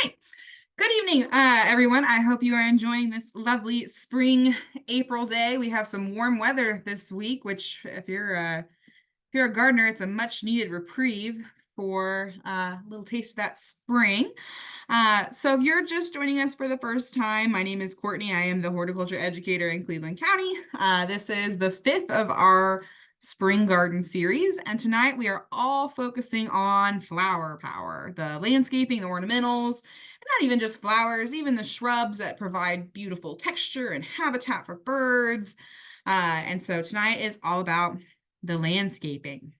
right. Good evening, everyone. I hope you are enjoying this lovely spring April day. We have some warm weather this week, which if you're a gardener, it's a much needed reprieve for a little taste of that spring. So if you're just joining us for the first time, my name is Courtney. I am the horticulture educator in Cleveland County. This is the fifth of our spring garden series, and tonight we are all focusing on flower power, the landscaping, the ornamentals, and not even just flowers, even the shrubs that provide beautiful texture and habitat for birds. And so tonight is all about the landscaping.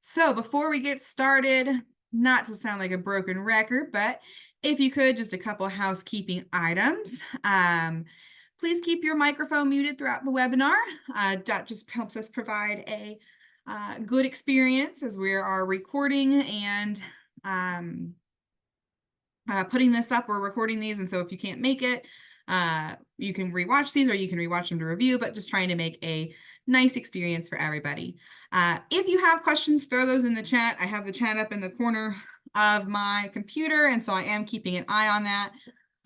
So before we get started, not to sound like a broken record, but if you could, just a couple housekeeping items. Please keep your microphone muted throughout the webinar. That just helps us provide a good experience as we are recording and putting this up. We're recording these, and so if you can't make it, you can rewatch these or you can rewatch them to review, but just trying to make a nice experience for everybody. If you have questions, throw those in the chat. I have the chat up in the corner of my computer, and so I am keeping an eye on that.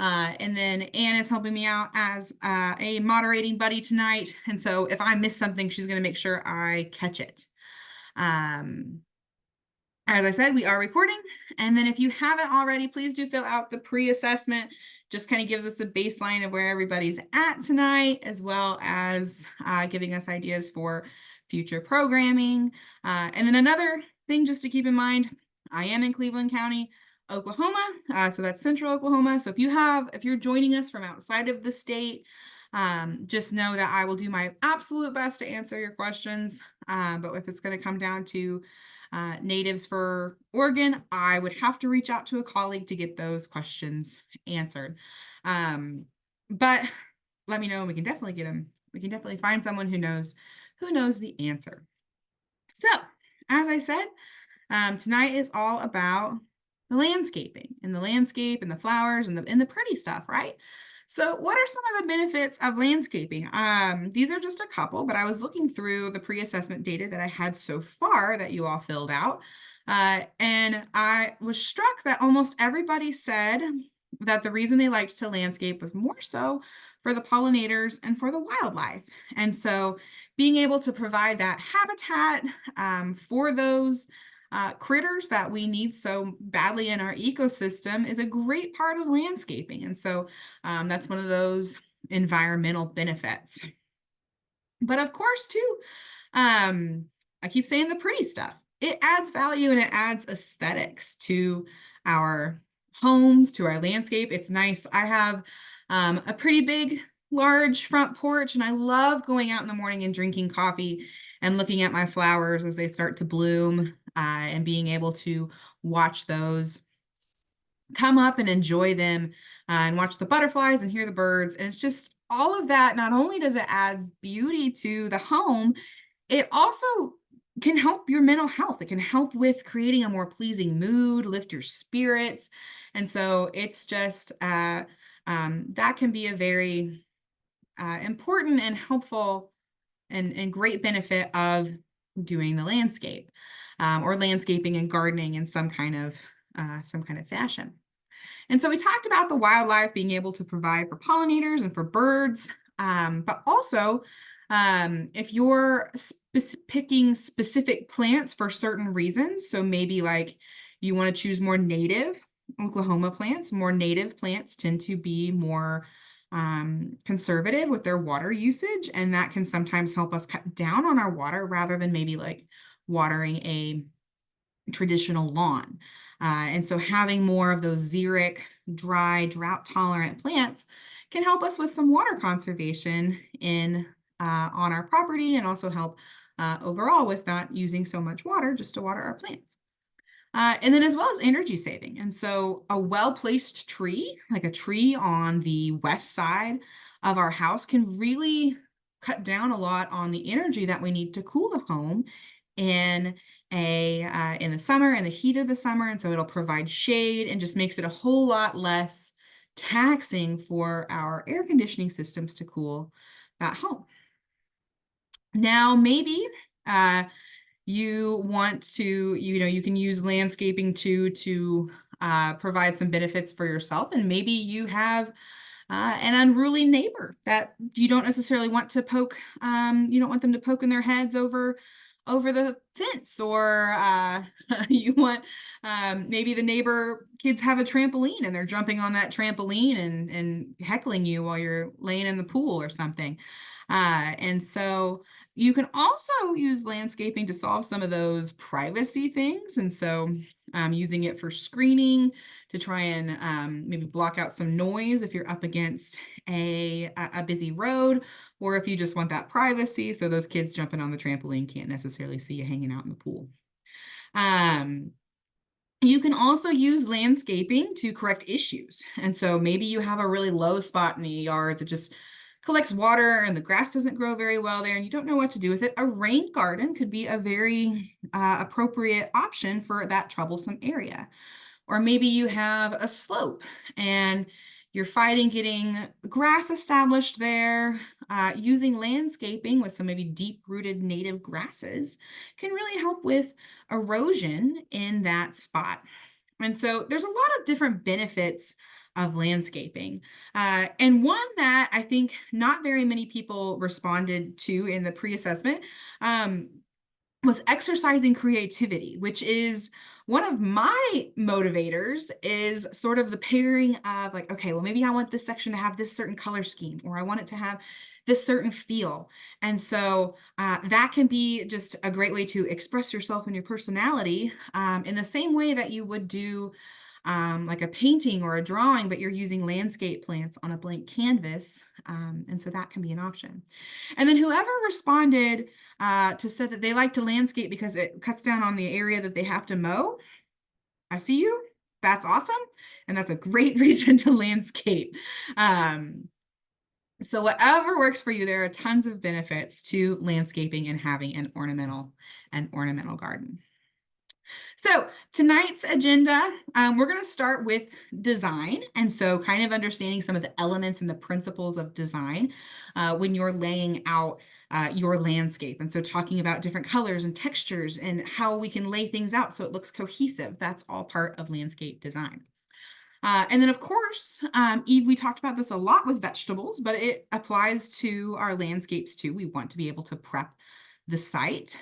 And then Anne is helping me out as a moderating buddy tonight. And so if I miss something, she's going to make sure I catch it. As I said, we are recording. And then if you haven't already, please do fill out the pre-assessment. Just kind of gives us a baseline of where everybody's at tonight, as well as giving us ideas for future programming. And then another thing just to keep in mind, I am in Cleveland County, Oklahoma. So that's central Oklahoma. So if you're joining us from outside of the state, just know that I will do my absolute best to answer your questions. But if it's going to come down to natives for Oregon, I would have to reach out to a colleague to get those questions answered. But let me know and we can definitely get them. We can definitely find someone who knows the answer. So as I said, tonight is all about the landscaping and the landscape and the flowers and the pretty stuff, right? So what are some of the benefits of landscaping? These are just a couple, but I was looking through the pre-assessment data that I had so far that you all filled out. And I was struck that almost everybody said that the reason they liked to landscape was more so for the pollinators and for the wildlife. And so being able to provide that habitat for those critters that we need so badly in our ecosystem is a great part of landscaping. And so that's one of those environmental benefits. But of course, too, I keep saying the pretty stuff. It adds value and it adds aesthetics to our homes, to our landscape. It's nice. I have a pretty big, large front porch, and I love going out in the morning and drinking coffee and looking at my flowers as they start to bloom and being able to watch those come up and enjoy them and watch the butterflies and hear the birds. And it's just all of that. Not only does it add beauty to the home, it also can help your mental health. It can help with creating a more pleasing mood, lift your spirits. And so it's just that can be a very important and helpful and great benefit of doing the landscape or landscaping and gardening in some kind of fashion. And so we talked about the wildlife being able to provide for pollinators and for birds, but also if you're picking specific plants for certain reasons, so maybe like you want to choose more native Oklahoma plants, more native plants tend to be more conservative with their water usage, and that can sometimes help us cut down on our water rather than maybe like watering a traditional lawn. And so having more of those xeric, dry, drought-tolerant plants can help us with some water conservation on our property and also help overall with not using so much water just to water our plants. And then as well as energy saving. And so a well-placed tree, like a tree on the west side of our house, can really cut down a lot on the energy that we need to cool the home in the summer and the heat of the summer. And so it'll provide shade and just makes it a whole lot less taxing for our air conditioning systems to cool that home. Now, maybe you want to, you can use landscaping to provide some benefits for yourself. And maybe you have an unruly neighbor that you don't necessarily want to poke. You don't want them to poke in their heads over the fence, or you want maybe the neighbor kids have a trampoline and they're jumping on that trampoline and heckling you while you're laying in the pool or something. And so you can also use landscaping to solve some of those privacy things. And so using it for screening to try and maybe block out some noise if you're up against a busy road, or if you just want that privacy so those kids jumping on the trampoline can't necessarily see you hanging out in the pool. You can also use landscaping to correct issues. And so maybe you have a really low spot in the yard that just collects water and the grass doesn't grow very well there and you don't know what to do with it. A rain garden could be a very appropriate option for that troublesome area. Or maybe you have a slope and you're fighting getting grass established there. Using landscaping with some maybe deep-rooted native grasses can really help with erosion in that spot. And so there's a lot of different benefits of landscaping. And one that I think not very many people responded to in the pre-assessment was exercising creativity, which is one of my motivators, is sort of the pairing of like, okay, well, maybe I want this section to have this certain color scheme, or I want it to have this certain feel. And so that can be just a great way to express yourself and your personality in the same way that you would do like a painting or a drawing, but you're using landscape plants on a blank canvas. And so that can be an option. And then whoever responded to said that they like to landscape because it cuts down on the area that they have to mow, I see you. That's awesome. And that's a great reason to landscape. So whatever works for you, there are tons of benefits to landscaping and having an ornamental garden. So tonight's agenda, we're going to start with design. And so kind of understanding some of the elements and the principles of design when you're laying out your landscape. And so talking about different colors and textures and how we can lay things out so it looks cohesive. That's all part of landscape design. And then, of course, Eve, we talked about this a lot with vegetables, but it applies to our landscapes too. We want to be able to prep the site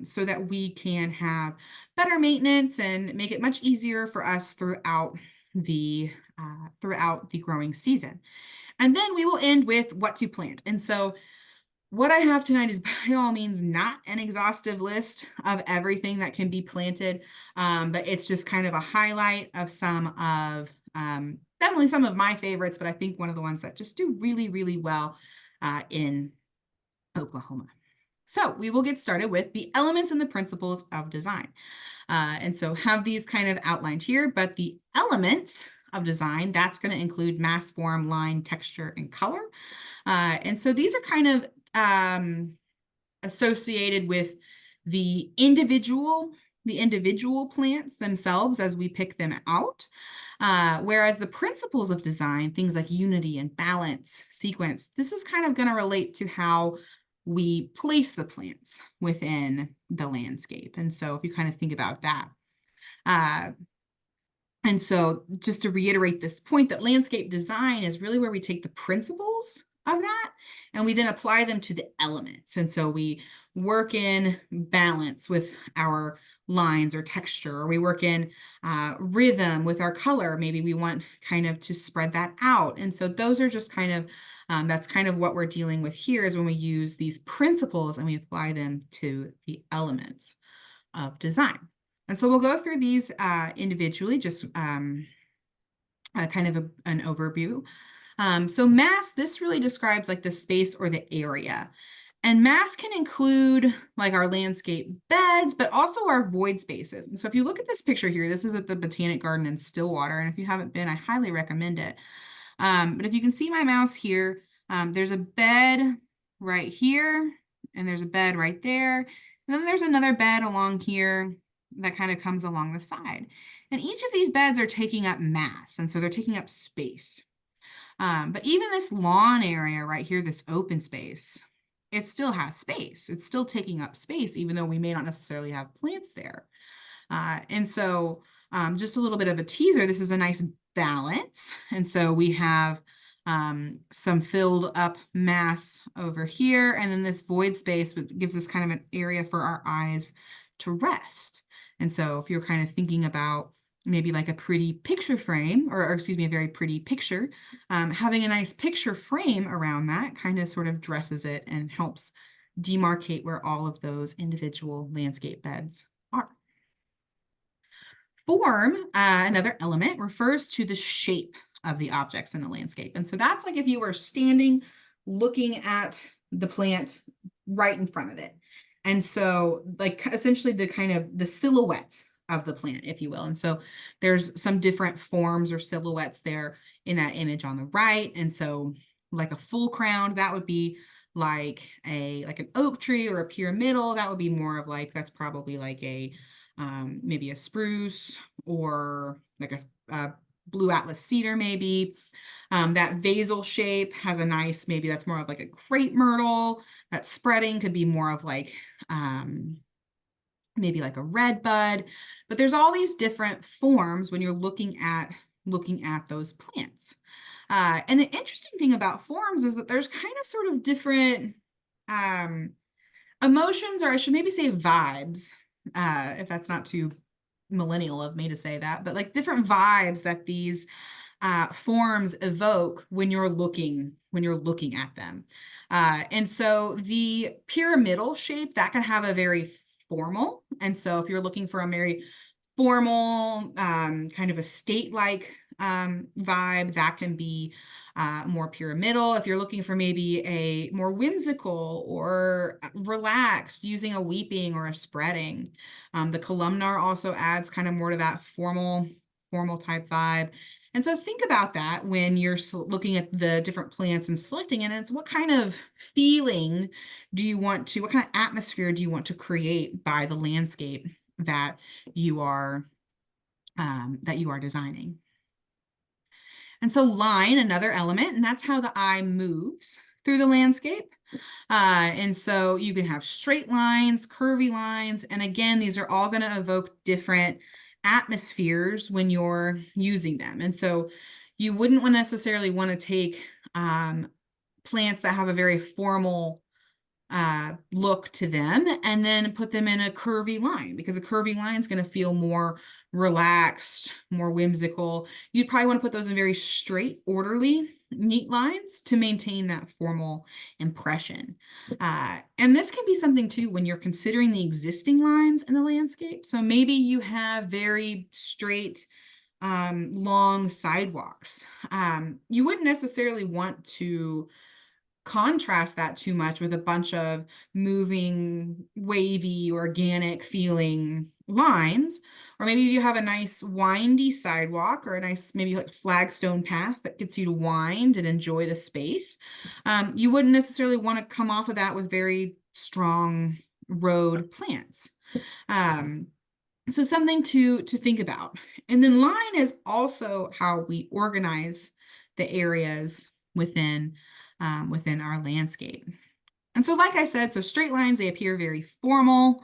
so that we can have better maintenance and make it much easier for us throughout the growing season. And then we will end with what to plant. And so what I have tonight is by all means not an exhaustive list of everything that can be planted, but it's just kind of a highlight of some of, definitely some of my favorites, but I think one of the ones that just do really, really well in Oklahoma. So we will get started with the elements and the principles of design. And so have these kind of outlined here, but the elements of design, that's going to include mass, form, line, texture, and color. And so these are kind of associated with the individual plants themselves as we pick them out. Whereas the principles of design, things like unity and balance, sequence, this is kind of going to relate to how we place the plants within the landscape. And so if you kind of think about that. And so just to reiterate this point, that landscape design is really where we take the principles of that and we then apply them to the elements. And so we work in balance with our lines or texture, or we work in rhythm with our color. Maybe we want kind of to spread that out. And so those are just kind of, that's kind of what we're dealing with here, is when we use these principles and we apply them to the elements of design. And so we'll go through these individually, just kind of an overview. So mass, this really describes like the space or the area. And mass can include like our landscape beds, but also our void spaces. And so if you look at this picture here, this is at the Botanic Garden in Stillwater. And if you haven't been, I highly recommend it. But if you can see my mouse here, there's a bed right here, and there's a bed right there. And then there's another bed along here that kind of comes along the side. And each of these beds are taking up mass, and so they're taking up space. But even this lawn area right here, this open space, it still has space. It's still taking up space, even though we may not necessarily have plants there. And so just a little bit of a teaser, this is a nice balance. And so we have some filled up mass over here, and then this void space gives us kind of an area for our eyes to rest. And so if you're kind of thinking about maybe like a pretty picture frame, or excuse me, a very pretty picture, having a nice picture frame around that kind of sort of dresses it and helps demarcate where all of those individual landscape beds are. Form, another element, refers to the shape of the objects in the landscape. And so that's like if you were standing looking at the plant right in front of it. And so like essentially the kind of the silhouette of the plant, if you will. And so there's some different forms or silhouettes there in that image on the right. And so like a full crown, that would be like an oak tree, or a pyramidal, that would be more of like, that's probably like a maybe a spruce, or like a blue atlas cedar maybe. That vasal shape has a nice, maybe that's more of like a crepe myrtle. That spreading could be more of like maybe like a red bud. But there's all these different forms when you're looking at those plants. And the interesting thing about forms is that there's kind of sort of different emotions, or I should maybe say vibes, if that's not too millennial of me to say that, but like different vibes that these forms evoke when you're looking at them. And so the pyramidal shape, that can have a very formal. And so if you're looking for a very formal, kind of a state-like vibe, that can be more pyramidal. If you're looking for maybe a more whimsical or relaxed, using a weeping or a spreading. The columnar also adds kind of more to that formal type vibe. And so think about that when you're looking at the different plants and selecting it. And it's what kind of feeling do you want to, what kind of atmosphere do you want to create by the landscape that you are designing. And so line, another element, and that's how the eye moves through the landscape. And so you can have straight lines, curvy lines, and again, these are all going to evoke different atmospheres when you're using them. And so you wouldn't necessarily want to take plants that have a very formal look to them and then put them in a curvy line, because a curvy line is going to feel more relaxed, more whimsical. You'd probably want to put those in very straight, orderly, neat lines to maintain that formal impression. And this can be something too when you're considering the existing lines in the landscape. So maybe you have very straight, long sidewalks. You wouldn't necessarily want to contrast that too much with a bunch of moving, wavy, organic feeling lines. Or maybe you have a nice windy sidewalk, or a nice maybe like flagstone path that gets you to wind and enjoy the space. You wouldn't necessarily want to come off of that with very strong road plants. So something to think about. And then line is also how we organize the areas within our landscape. And so like I said, so straight lines, they appear very formal.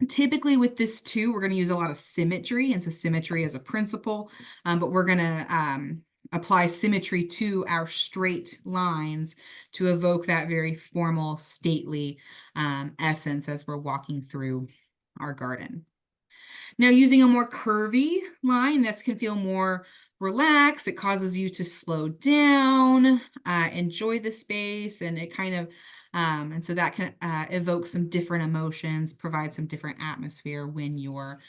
Typically with this too, we're going to use a lot of symmetry. And so symmetry is a principle, but we're going to apply symmetry to our straight lines to evoke that very formal, stately essence as we're walking through our garden. Now, using a more curvy line, this can feel more relaxed. It causes you to slow down, enjoy the space, and it kind of, and so that can evoke some different emotions, provide some different atmosphere when you're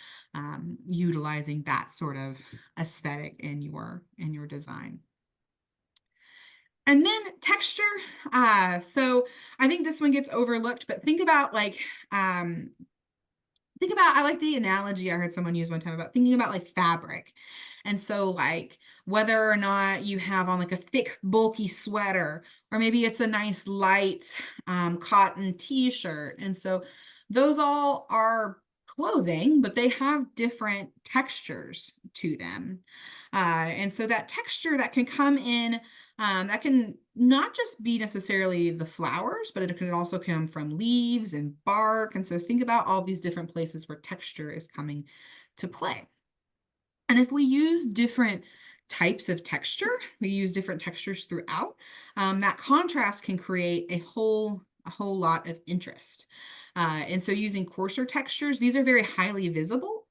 utilizing that sort of aesthetic in your design. And then texture. So I think this one gets overlooked, but think about like, I like the analogy I heard someone use one time about thinking about like fabric. And so like whether or not you have on like a thick, bulky sweater, or maybe it's a nice light cotton t-shirt. And so those all are clothing, but they have different textures to them. And so that texture that can come in That can not just be necessarily the flowers, but it can also come from leaves and bark. And so think about all these different places where texture is coming to play. And if we use different types of texture, we use different textures throughout, that contrast can create a whole lot of interest. And so using coarser textures, these are very highly visible.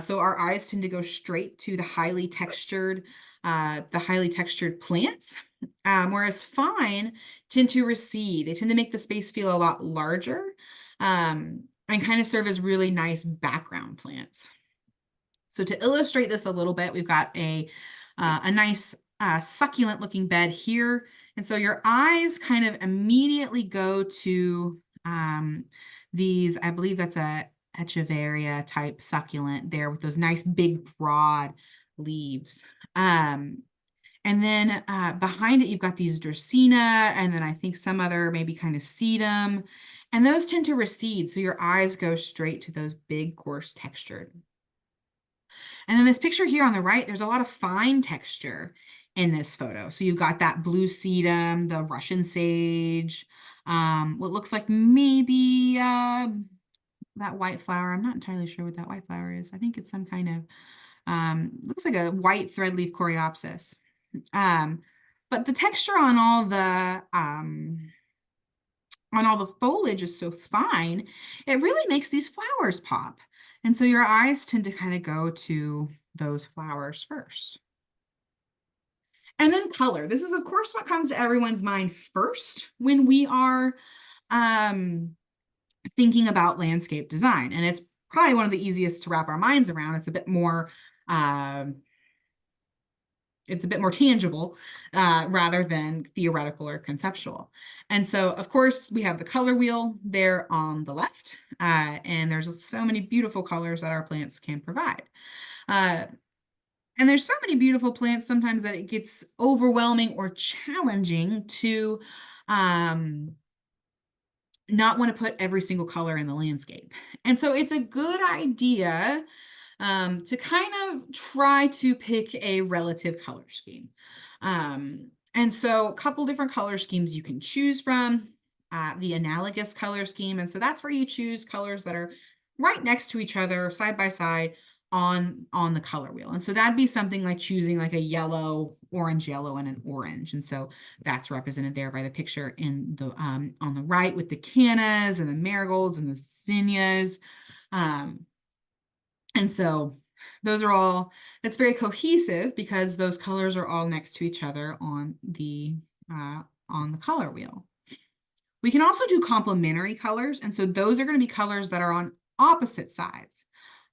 So our eyes tend to go straight to the highly textured plants, whereas fine tend to recede. They tend to make the space feel a lot larger, and kind of serve as really nice background plants. So to illustrate this a little bit, we've got a nice succulent looking bed here. And so your eyes kind of immediately go to these, I believe that's a echeveria type succulent there with those nice big broad leaves. And then behind it, you've got these Dracaena, and then I think some other maybe kind of sedum. And those tend to recede. So your eyes go straight to those big, coarse textured. And then this picture here on the right, there's a lot of fine texture in this photo. So you've got that blue sedum, the Russian sage, what looks like maybe that white flower. I'm not entirely sure what that white flower is. I think it's some kind of, looks like a white threadleaf coreopsis. But the texture on all the foliage is so fine, it really makes these flowers pop. And so your eyes tend to kind of go to those flowers first. And then color. This is, of course, what comes to everyone's mind first when we are thinking about landscape design. And it's probably one of the easiest to wrap our minds around. It's a bit more tangible rather than theoretical or conceptual. And so, of course, we have the color wheel there on the left, and there's so many beautiful colors that our plants can provide. And there's so many beautiful plants sometimes that it gets overwhelming or challenging to not want to put every single color in the landscape. And so it's a good idea to kind of try to pick a relative color scheme. And so a couple different color schemes you can choose from, the analogous color scheme. And so that's where you choose colors that are right next to each other, side by side on the color wheel. And so that'd be something like choosing like a yellow, orange, yellow, and an orange. And so that's represented there by the picture in the on the right with the cannas and the marigolds and the zinnias. And so those are all, that's very cohesive because those colors are all next to each other on the color wheel. We can also do complementary colors. And so those are going to be colors that are on opposite sides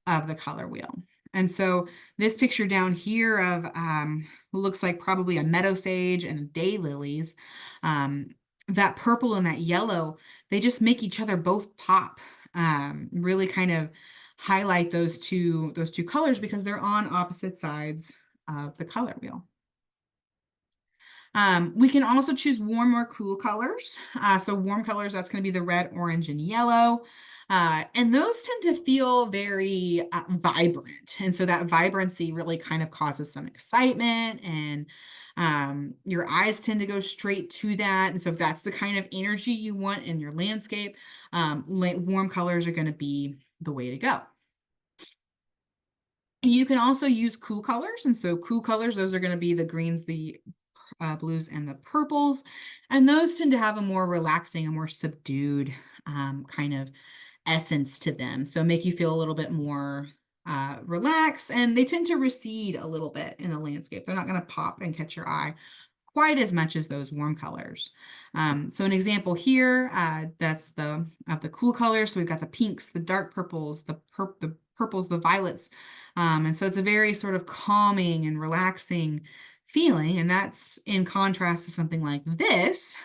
of the color wheel. And so this picture down here of what looks like probably a meadow sage and daylilies, that purple and that yellow, they just make each other both pop, really kind of highlight those two colors because they're on opposite sides of the color wheel. We can also choose warm or cool colors. So warm colors, that's going to be the red, orange, and yellow. And those tend to feel very vibrant. And so that vibrancy really kind of causes some excitement, and your eyes tend to go straight to that. And so if that's the kind of energy you want in your landscape, warm colors are going to be the way to go. You can also use cool colors. And so cool colors, those are going to be the greens, the blues, and the purples. And those tend to have a more relaxing, a more subdued kind of essence to them. So make you feel a little bit more relaxed, and they tend to recede a little bit in the landscape. They're not going to pop and catch your eye quite as much as those warm colors. So an example here, that's of the cool colors. So we've got the pinks, the dark purples, the purples, the violets. And so it's a very sort of calming and relaxing feeling. And that's in contrast to something like this,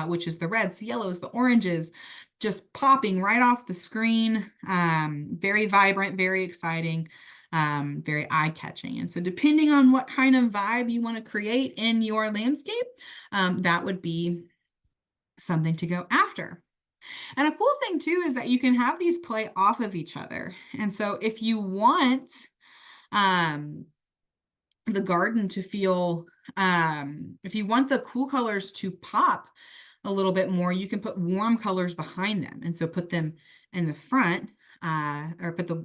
which is the reds, the yellows, the oranges, just popping right off the screen. Very vibrant, very exciting, very eye-catching. And so depending on what kind of vibe you want to create in your landscape, that would be something to go after. And a cool thing too is that you can have these play off of each other. And so if you want the garden to feel if you want the cool colors to pop a little bit more, you can put warm colors behind them. And so put them in the front, or put the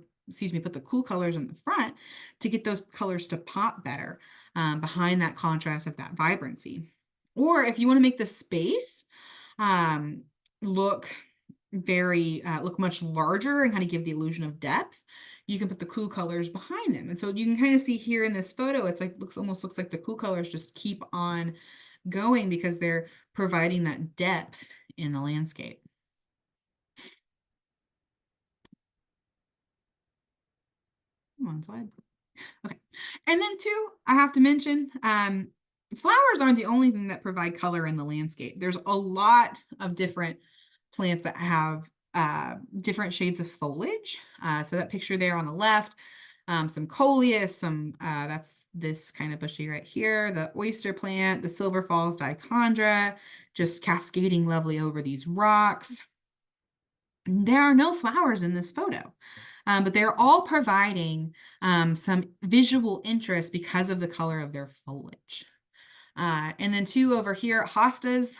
cool colors in the front to get those colors to pop better behind that contrast of that vibrancy. Or if you want to make the space look look much larger and kind of give the illusion of depth, you can put the cool colors behind them. And so you can kind of see here in this photo, it's like almost looks like the cool colors just keep on going because they're providing that depth in the landscape. One slide. Okay. And then too, I have to mention, flowers aren't the only thing that provide color in the landscape. There's a lot of different plants that have different shades of foliage. So that picture there on the left, some coleus, that's this kind of bushy right here, the oyster plant, the Silver Falls dichondra, just cascading lovely over these rocks. There are no flowers in this photo, but they're all providing some visual interest because of the color of their foliage. And then two over here, hostas,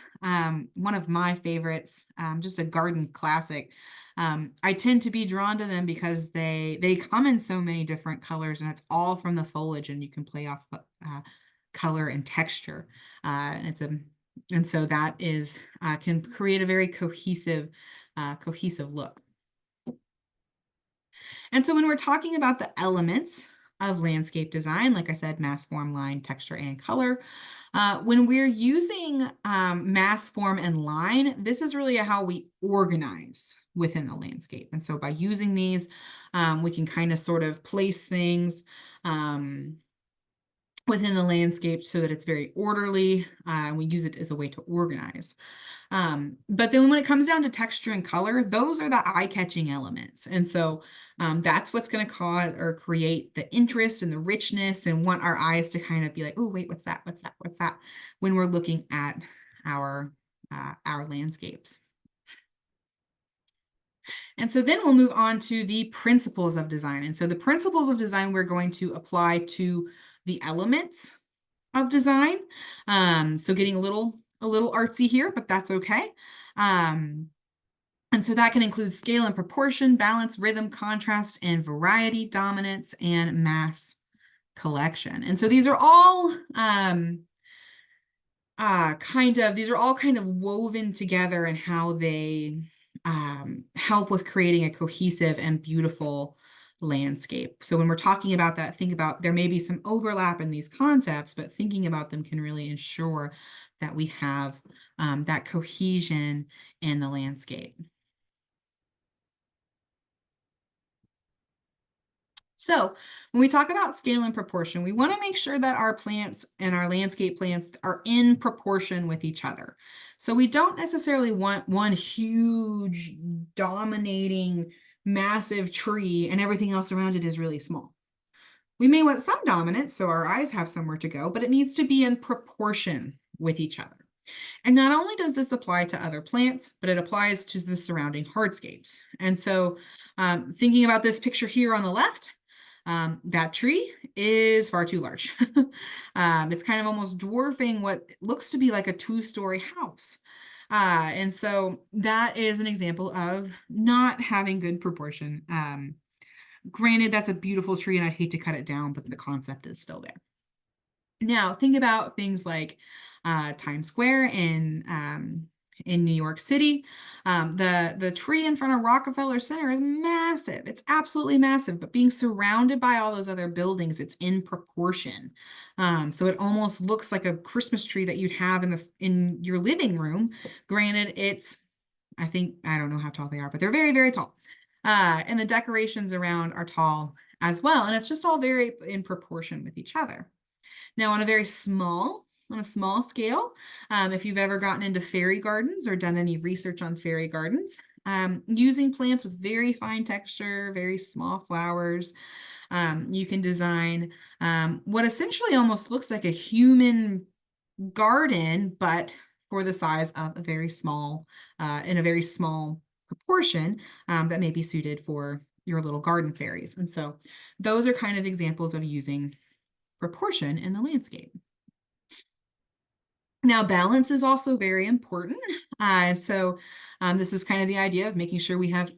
one of my favorites, just a garden classic. I tend to be drawn to them because they come in so many different colors, and it's all from the foliage, and you can play off color and texture. And so that is can create a very cohesive look. And so when we're talking about the elements of landscape design, like I said, mass, form, line, texture, and color, when we're using mass, form, and line, this is really how we organize within the landscape. And so by using these, we can kind of sort of place things within the landscape so that it's very orderly. We use it as a way to organize. But then when it comes down to texture and color, those are the eye-catching elements. And so that's what's going to cause or create the interest and the richness and want our eyes to kind of be like, oh, wait, what's that? What's that? What's that? When we're looking at our landscapes. And so then we'll move on to the principles of design. And so the principles of design we're going to apply to the elements of design. So getting a little artsy here, but that's okay. And so that can include scale and proportion, balance, rhythm, contrast, and variety, dominance, and mass collection. And so these are all these are all kind of woven together in how they help with creating a cohesive and beautiful landscape. So when we're talking about that, think about there may be some overlap in these concepts, but thinking about them can really ensure that we have that cohesion in the landscape. So when we talk about scale and proportion, we want to make sure that our plants and our landscape plants are in proportion with each other. So we don't necessarily want one huge, dominating, massive tree and everything else around it is really small. We may want some dominance so our eyes have somewhere to go, but it needs to be in proportion with each other. And not only does this apply to other plants, but it applies to the surrounding hardscapes. And so thinking about this picture here on the left, that tree is far too large. It's kind of almost dwarfing what looks to be like a two-story house. And so that is an example of not having good proportion. Granted, that's a beautiful tree and I'd hate to cut it down, but the concept is still there. Now, think about things like Times Square in New York City. The tree in front of Rockefeller Center is massive. It's absolutely massive, but being surrounded by all those other buildings, it's in proportion. So it almost looks like a Christmas tree that you'd have in your living room. Granted, I don't know how tall they are, but they're very, very tall. And the decorations around are tall as well. And it's just all very in proportion with each other. Now, on a small scale, if you've ever gotten into fairy gardens or done any research on fairy gardens, using plants with very fine texture, very small flowers, you can design what essentially almost looks like a human garden, but for the size of a very small, in a very small proportion that may be suited for your little garden fairies. And so those are kind of examples of using proportion in the landscape. Now, balance is also very important. This is kind of the idea of making sure we have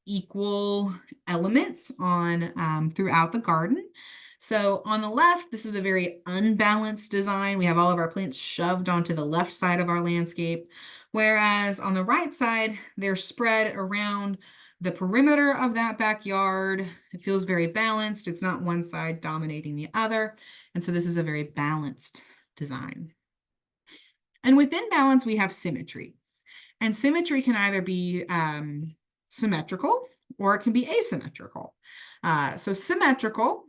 equal elements on throughout the garden. So on the left, this is a very unbalanced design. We have all of our plants shoved onto the left side of our landscape, whereas on the right side, they're spread around the perimeter of that backyard. It feels very balanced. It's not one side dominating the other. And so this is a very balanced design. And within balance, we have symmetry. And symmetry can either be symmetrical or it can be asymmetrical. So symmetrical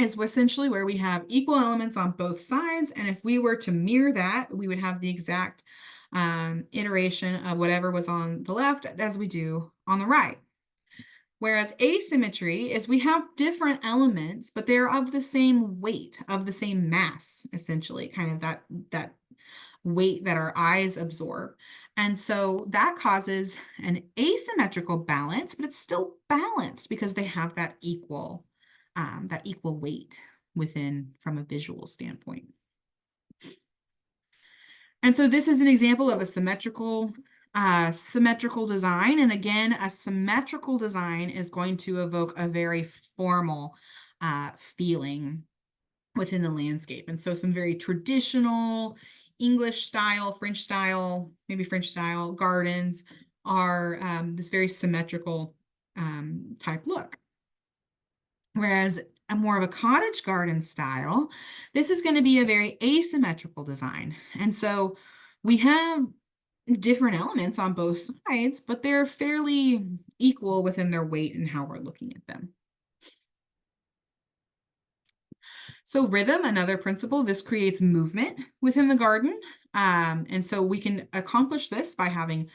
is essentially where we have equal elements on both sides. And if we were to mirror that, we would have the exact iteration of whatever was on the left as we do on the right. Whereas asymmetry is we have different elements, but they're of the same weight, of the same mass, essentially, kind of that weight that our eyes absorb. And so that causes an asymmetrical balance, but it's still balanced because they have that equal weight within from a visual standpoint. And so this is an example of a symmetrical design. And again, a symmetrical design is going to evoke a very formal feeling within the landscape. And so some very traditional English style, French style, maybe French style gardens are this very symmetrical type look. Whereas a more of a cottage garden style, this is going to be a very asymmetrical design. And so we have different elements on both sides, but they're fairly equal within their weight and how we're looking at them. So rhythm, another principle, this creates movement within the garden. And so we can accomplish this by having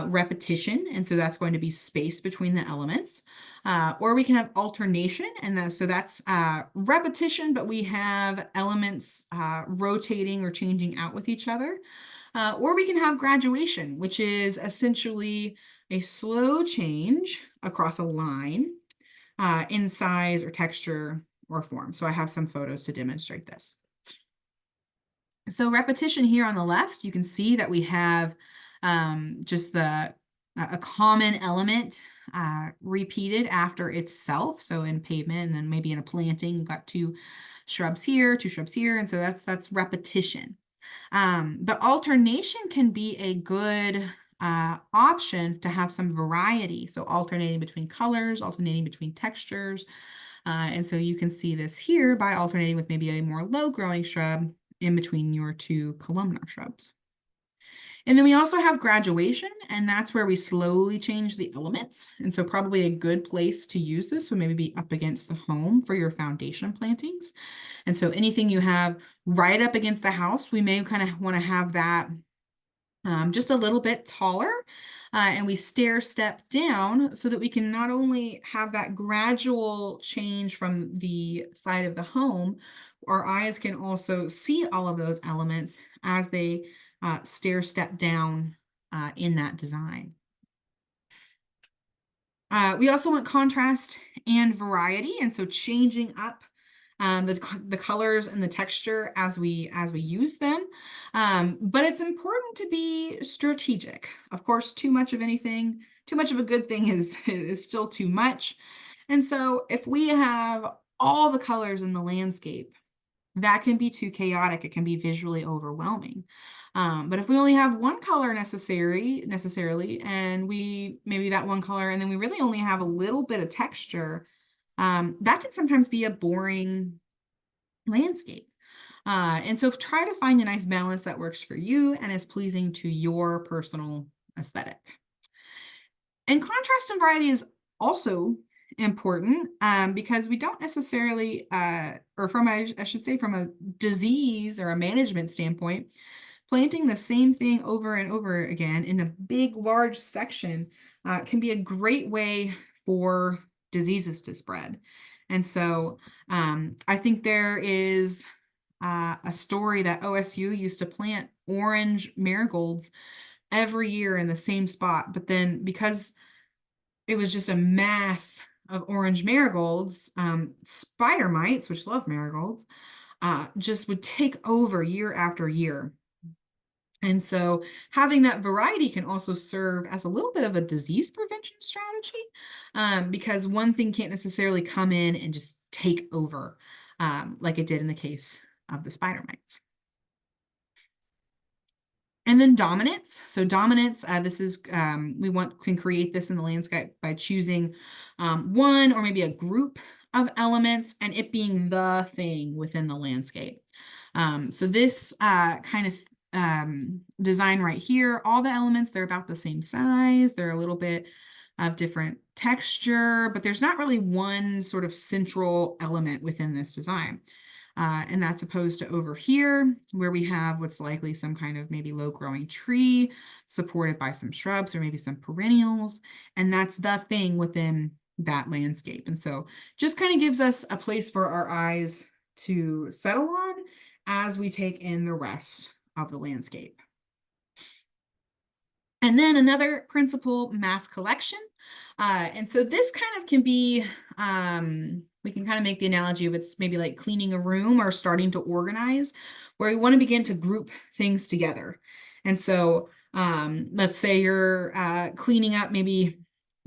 repetition. And so that's going to be space between the elements. Or we can have alternation. And that's repetition, but we have elements rotating or changing out with each other. Or we can have graduation, which is essentially a slow change across a line in size or texture or form. So I have some photos to demonstrate this. So repetition here on the left, you can see that we have just a common element repeated after itself. So in pavement and then maybe in a planting, you've got two shrubs here, and so that's repetition. But alternation can be a good option to have some variety. So alternating between colors, alternating between textures. And so you can see this here by alternating with maybe a more low-growing shrub in between your two columnar shrubs. And then we also have graduation, and that's where we slowly change the elements. And so probably a good place to use this would maybe be up against the home for your foundation plantings. And so anything you have right up against the house, we may kind of want to have that just a little bit taller. And we stair step down so that we can not only have that gradual change from the side of the home, our eyes can also see all of those elements as they stair step down in that design. We also want contrast and variety, and so changing up the colors and the texture as we use them. But it's important to be strategic. Of course, too much of anything, too much of a good thing is still too much. And so if we have all the colors in the landscape, that can be too chaotic. It can be visually overwhelming. But if we only have one color necessarily, and maybe that one color, and then we really only have a little bit of texture, that can sometimes be a boring landscape. And so try to find a nice balance that works for you and is pleasing to your personal aesthetic. And contrast and variety is also important because we don't necessarily, I should say from a disease or a management standpoint, planting the same thing over and over again in a big, large section can be a great way for diseases to spread. And so I think there is a story that OSU used to plant orange marigolds every year in the same spot, but then because it was just a mass of orange marigolds, spider mites, which love marigolds, just would take over year after year. And so having that variety can also serve as a little bit of a disease prevention strategy, because one thing can't necessarily come in and just take over, like it did in the case of the spider mites. And then dominance. So dominance, this is, can create this in the landscape by choosing one or maybe a group of elements and it being the thing within the landscape. So this kind of design right here, all the elements, they're about the same size. They're a little bit of different texture, but there's not really one sort of central element within this design. And that's opposed to over here, where we have what's likely some kind of maybe low growing tree supported by some shrubs or maybe some perennials. And that's the thing within that landscape. And so just kind of gives us a place for our eyes to settle on as we take in the rest of the landscape. And then another principle, mass collection. And so this kind of can be, we can kind of make the analogy of it's maybe like cleaning a room or starting to organize, where we want to begin to group things together. And so let's say you're cleaning up maybe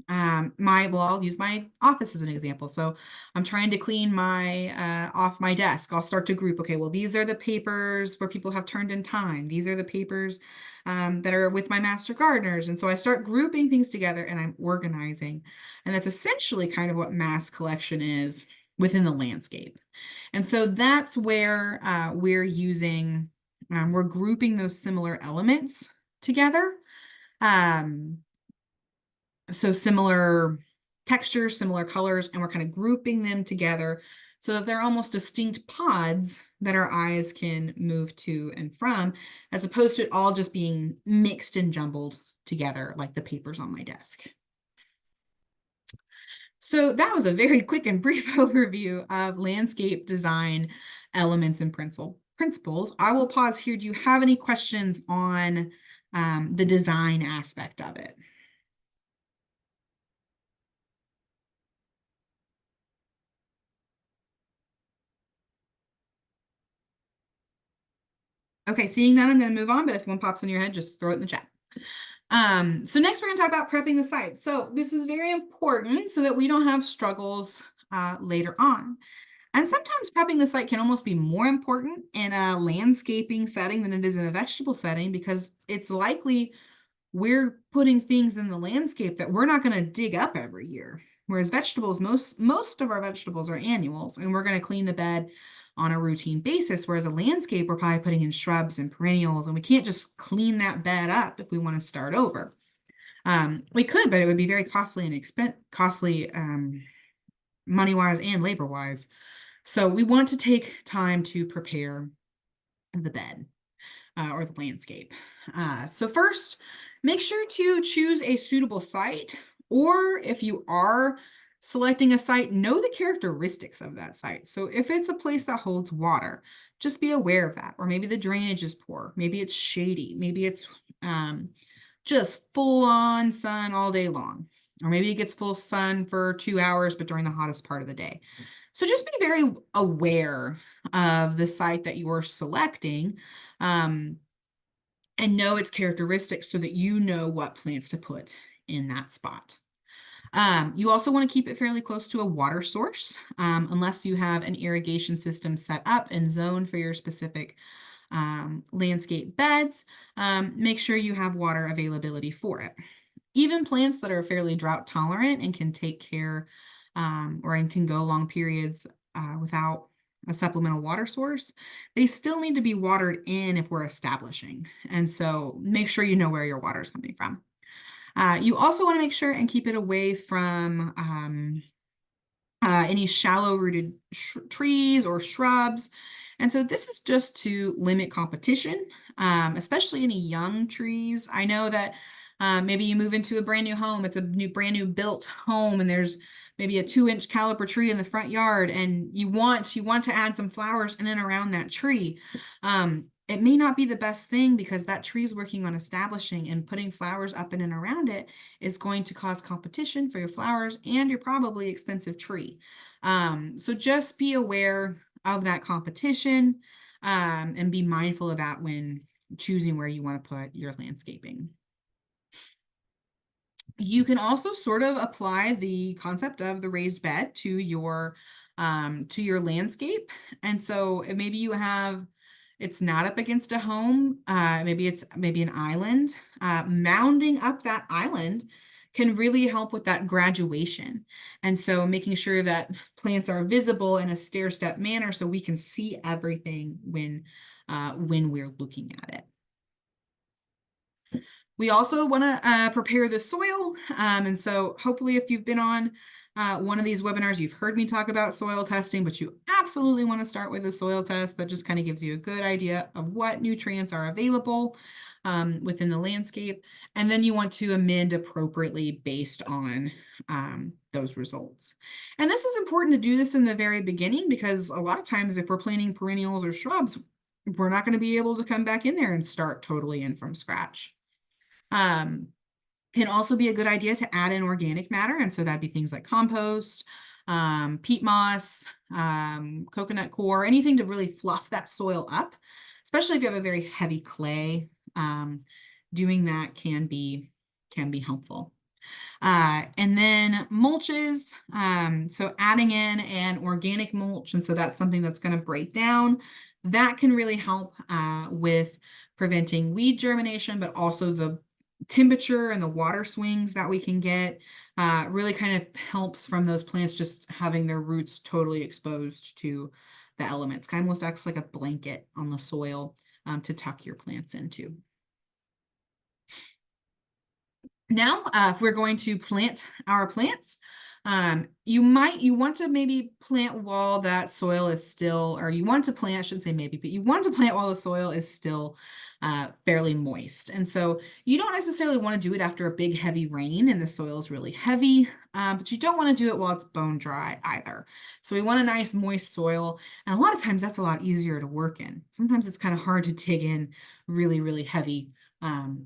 I'll use my office as an example. So I'm trying to clean my off my desk. I'll start to group, okay, well, these are the papers where people have turned in time. These are the papers that are with my master gardeners. And so I start grouping things together and I'm organizing. And that's essentially kind of what mass collection is within the landscape. And so that's where we're grouping those similar elements together. So similar textures, similar colors, and we're kind of grouping them together so that they're almost distinct pods that our eyes can move to and from, as opposed to it all just being mixed and jumbled together like the papers on my desk. So that was a very quick and brief overview of landscape design elements and principles. I will pause here. Do you have any questions on the design aspect of it? Okay, seeing none, I'm going to move on, but if one pops in your head, just throw it in the chat. So next we're going to talk about prepping the site. So this is very important so that we don't have struggles later on. And sometimes prepping the site can almost be more important in a landscaping setting than it is in a vegetable setting, because it's likely we're putting things in the landscape that we're not going to dig up every year. Whereas vegetables, most of our vegetables are annuals, and we're going to clean the bed on a routine basis. Whereas a landscape, we're probably putting in shrubs and perennials, and we can't just clean that bed up if we want to start over. We could, but it would be very costly and costly money-wise and labor-wise. So we want to take time to prepare the bed or the landscape. So first, make sure to choose a suitable site, or if you are selecting a site, know the characteristics of that site. So if it's a place that holds water, just be aware of that. Or maybe the drainage is poor, maybe it's shady, maybe it's just full on sun all day long, or maybe it gets full sun for 2 hours, but during the hottest part of the day. So just be very aware of the site that you're selecting, and know its characteristics so that you know what plants to put in that spot. You also want to keep it fairly close to a water source, unless you have an irrigation system set up and zoned for your specific landscape beds. Make sure you have water availability for it. Even plants that are fairly drought tolerant and can take care or can go long periods without a supplemental water source, they still need to be watered in if we're establishing. And so make sure you know where your water is coming from. You also want to make sure and keep it away from any shallow rooted trees or shrubs. And so this is just to limit competition, especially any young trees. I know that maybe you move into a brand new home, it's a brand new built home, and there's maybe a 2-inch caliper tree in the front yard, and you want to add some flowers in and around that tree. It may not be the best thing, because that tree is working on establishing, and putting flowers up in and around it is going to cause competition for your flowers and your probably expensive tree. So just be aware of that competition and be mindful of that when choosing where you want to put your landscaping. You can also sort of apply the concept of the raised bed to your landscape. And so maybe you have, it's not up against a home, maybe it's maybe an island. Mounding up that island can really help with that graduation. And so making sure that plants are visible in a stair-step manner so we can see everything when we're looking at it. We also want to prepare the soil. And so hopefully if you've been on one of these webinars, you've heard me talk about soil testing, but you absolutely want to start with a soil test that just kind of gives you a good idea of what nutrients are available within the landscape. And then you want to amend appropriately based on those results. And this is important to do this in the very beginning, because a lot of times if we're planting perennials or shrubs, we're not going to be able to come back in there and start totally in from scratch. Can also be a good idea to add in organic matter. And so that'd be things like compost, peat moss, coconut coir, anything to really fluff that soil up, especially if you have a very heavy clay. Doing that can be helpful. And then mulches, so adding in an organic mulch, and so that's something that's going to break down. That can really help with preventing weed germination, but also the temperature and the water swings that we can get really kind of helps from those plants just having their roots totally exposed to the elements. Kind of almost acts like a blanket on the soil to tuck your plants into. Now, if we're going to plant our plants, you want to maybe plant while that soil is still, or you want to plant, I shouldn't say maybe, but you want to plant while the soil is still fairly moist. And so you don't necessarily want to do it after a big heavy rain and the soil is really heavy, but you don't want to do it while it's bone dry either. So we want a nice moist soil. And a lot of times that's a lot easier to work in. Sometimes it's kind of hard to dig in really, really heavy,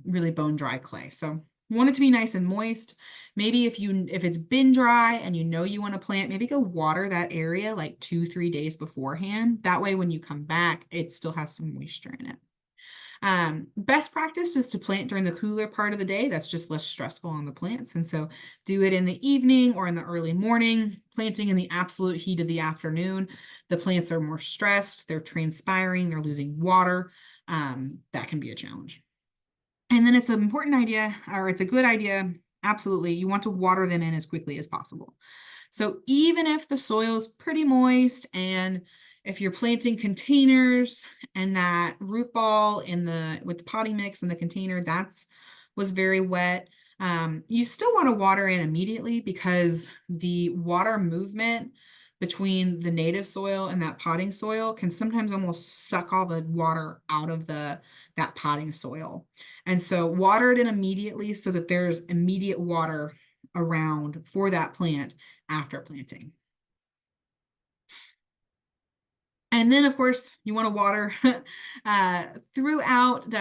really bone dry clay. So you want it to be nice and moist. Maybe if it's been dry and you know you want to plant, maybe go water that area like 2-3 days beforehand. That way, when you come back, it still has some moisture in it. Best practice is to plant during the cooler part of the day. That's just less stressful on the plants. And so do it in the evening or in the early morning. Planting in the absolute heat of the afternoon, the plants are more stressed, they're transpiring, they're losing water. That can be a challenge. And then it's an important idea, or it's a good idea, absolutely, you want to water them in as quickly as possible. So even if the soil is pretty moist, and if you're planting containers and that root ball with the potting mix in the container, was very wet, you still want to water in immediately, because the water movement between the native soil and that potting soil can sometimes almost suck all the water out of that potting soil. And so water it in immediately so that there's immediate water around for that plant after planting. And then, of course, you want to water throughout.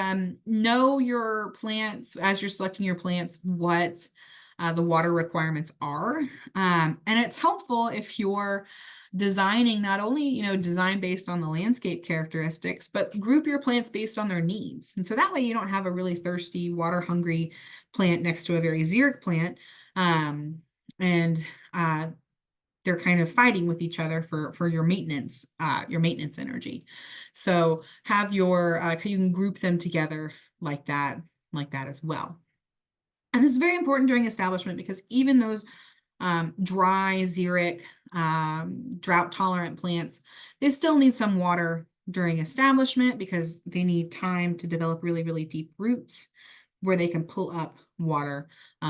Know your plants as you're selecting your plants, what the water requirements are. And it's helpful if you're designing, not only, design based on the landscape characteristics, but group your plants based on their needs. And so that way you don't have a really thirsty, water hungry plant next to a very xeric plant. They're kind of fighting with each other for your maintenance energy. So have you can group them together like that as well. And this is very important during establishment, because even those dry, xeric, drought tolerant plants, they still need some water during establishment, because they need time to develop really, really deep roots where they can pull up water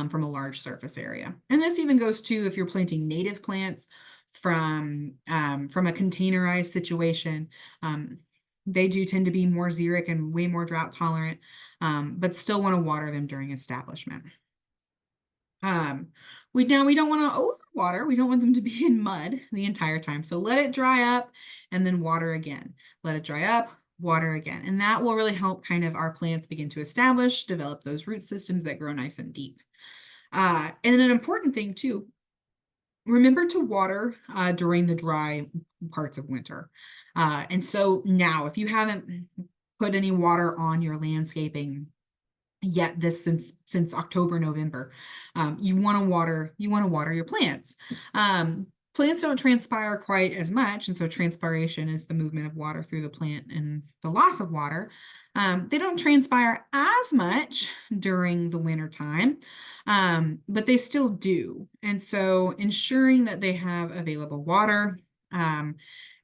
from a large surface area. And this even goes to if you're planting native plants from a containerized situation. They do tend to be more xeric and way more drought tolerant, but still want to water them during establishment. We don't want to overwater. We don't want them to be in mud the entire time. So let it dry up and then water again. Let it dry up, water again. And that will really help kind of our plants begin to establish, develop those root systems that grow nice and deep. And an important thing too, remember to water during the dry parts of winter. And so now, if you haven't put any water on your landscaping yet this since October, November. You want to water your plants. Plants don't transpire quite as much, and so transpiration is the movement of water through the plant and the loss of water. They don't transpire as much during the winter time, but they still do. And so ensuring that they have available water, and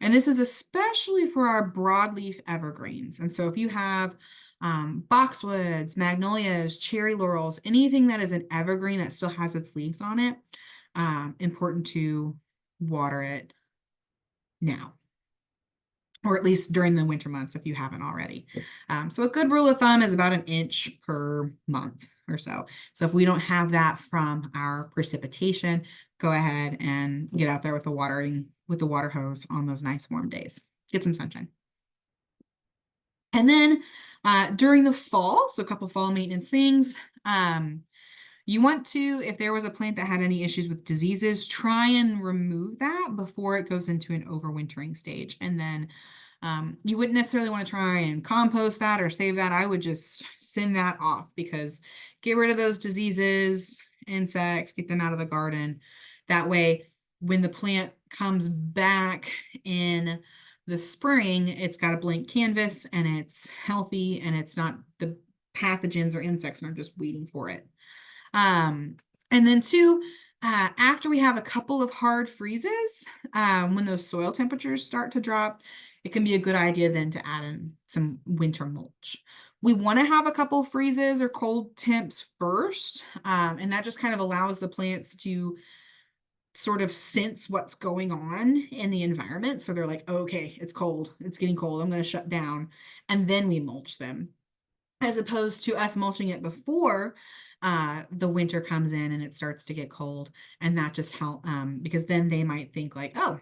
this is especially for our broadleaf evergreens. And so if you have boxwoods, magnolias, cherry laurels, anything that is an evergreen that still has its leaves on it, important to water it now, or at least during the winter months if you haven't already. So a good rule of thumb is about 1 inch per month or so. So if we don't have that from our precipitation, go ahead and get out there with the water hose on those nice warm days. Get some sunshine. And then during the fall, so a couple fall maintenance things, you want to, if there was a plant that had any issues with diseases, try and remove that before it goes into an overwintering stage. And then you wouldn't necessarily want to try and compost that or save that. I would just send that off, because get rid of those diseases, insects, get them out of the garden. That way, when the plant comes back in the spring, it's got a blank canvas and it's healthy, and it's not, the pathogens or insects aren't just waiting for it. And then two, after we have a couple of hard freezes, when those soil temperatures start to drop, it can be a good idea then to add in some winter mulch. We want to have a couple freezes or cold temps first, and that just kind of allows the plants to sort of sense what's going on in the environment. So they're like, okay, it's cold, it's getting cold, I'm going to shut down. And then we mulch them, as opposed to us mulching it before the winter comes in and it starts to get cold. And that just help, because then they might think like, oh,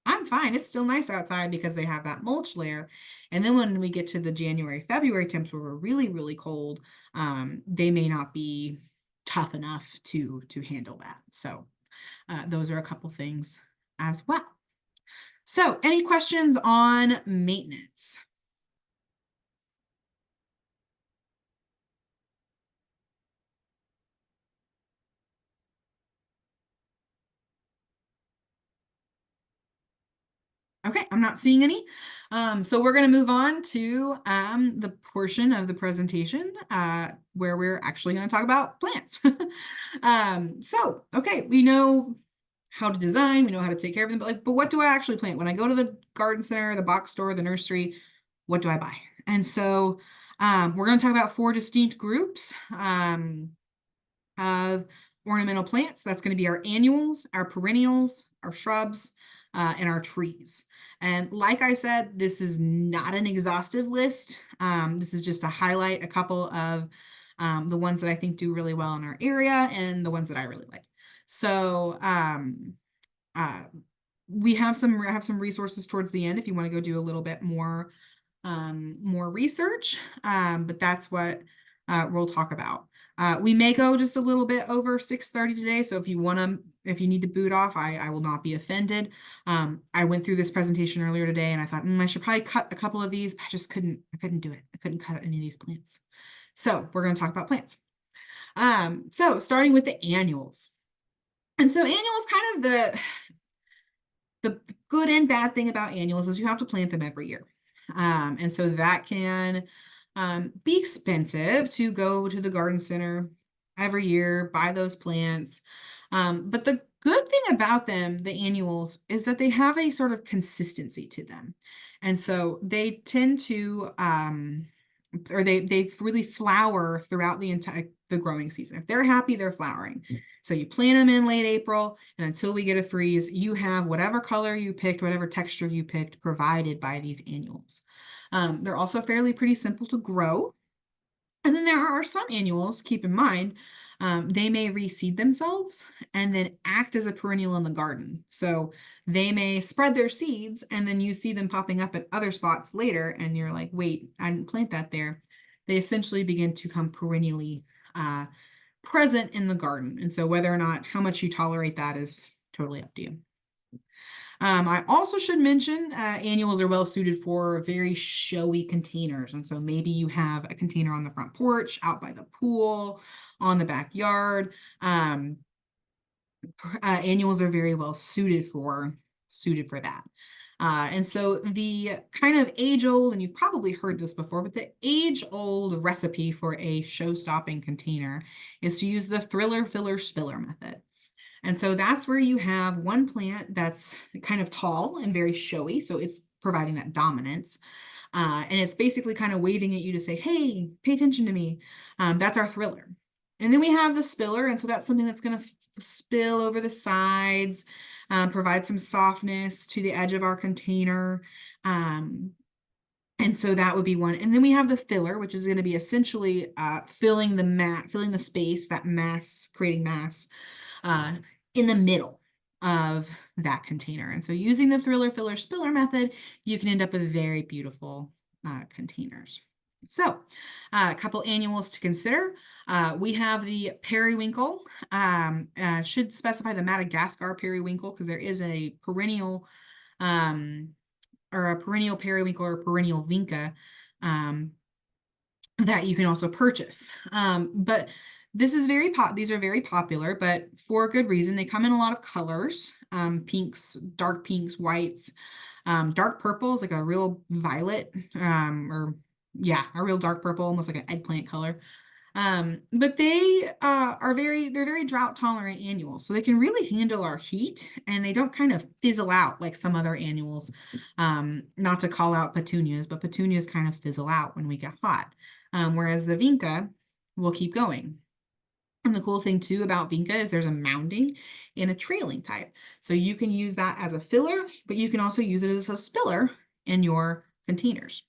I'm fine, it's still nice outside, because they have that mulch layer. And then when we get to the January, February temps where we're really, really cold, they may not be tough enough to handle that. So those are a couple things as well. So any questions on maintenance? Okay, I'm not seeing any. So we're going to move on to the portion of the presentation where we're actually going to talk about plants. Okay, we know how to design, we know how to take care of them, but what do I actually plant? When I go to the garden center, the box store, the nursery, what do I buy? And so we're going to talk about 4 distinct groups of ornamental plants. That's going to be our annuals, our perennials, our shrubs, and our trees. And like I said, this is not an exhaustive list. This is just to highlight a couple of the ones that I think do really well in our area and the ones that I really like. So we have some resources towards the end if you want to go do a little bit more research, but that's what we'll talk about. We may go just a little bit over 6:30 today, so if you need to boot off, I will not be offended. I went through this presentation earlier today and I thought, I should probably cut a couple of these, but I couldn't do it. I couldn't cut any of these plants. So we're going to talk about plants. So starting with the annuals. And so annuals, kind of the good and bad thing about annuals is you have to plant them every year. And so that can be expensive to go to the garden center every year, buy those plants. But the good thing about them, the annuals, is that they have a sort of consistency to them. And so they tend to, or they really flower throughout the growing season. If they're happy, they're flowering. So you plant them in late April, and until we get a freeze, you have whatever color you picked, whatever texture you picked, provided by these annuals. They're also fairly pretty simple to grow. And then there are some annuals, keep in mind, they may reseed themselves and then act as a perennial in the garden. So they may spread their seeds and then you see them popping up at other spots later and you're like, wait, I didn't plant that there. They essentially begin to come perennially present in the garden. And so whether or not how much you tolerate that is totally up to you. I also should mention annuals are well suited for very showy containers. And so maybe you have a container on the front porch, out by the pool, on the backyard. Annuals are very well suited for that. And so the kind of age-old, and you've probably heard this before, but the age-old recipe for a show-stopping container is to use the thriller, filler, spiller method. And so that's where you have one plant that's kind of tall and very showy, so it's providing that dominance. And it's basically kind of waving at you to say, hey, pay attention to me. That's our thriller. And then we have the spiller, and so that's something that's going to spill over the sides, provide some softness to the edge of our container. And so that would be one. And then we have the filler, which is going to be essentially filling the space, that mass, creating mass in the middle of that container. And so using the thriller, filler, spiller method, you can end up with very beautiful containers. So a couple annuals to consider. We have the periwinkle. Should specify the Madagascar periwinkle because there is a perennial or a perennial periwinkle or perennial vinca that you can also purchase. But this is these are very popular, but for a good reason. They come in a lot of colors, pinks, dark pinks, whites, dark purples, like a real violet, or yeah, a real dark purple, almost like an eggplant color. But they're very drought tolerant annuals. So they can really handle our heat and they don't kind of fizzle out like some other annuals. Not to call out petunias, but petunias kind of fizzle out when we get hot. Whereas the vinca will keep going. And the cool thing too about vinca is there's a mounding and a trailing type. So you can use that as a filler, but you can also use it as a spiller in your containers.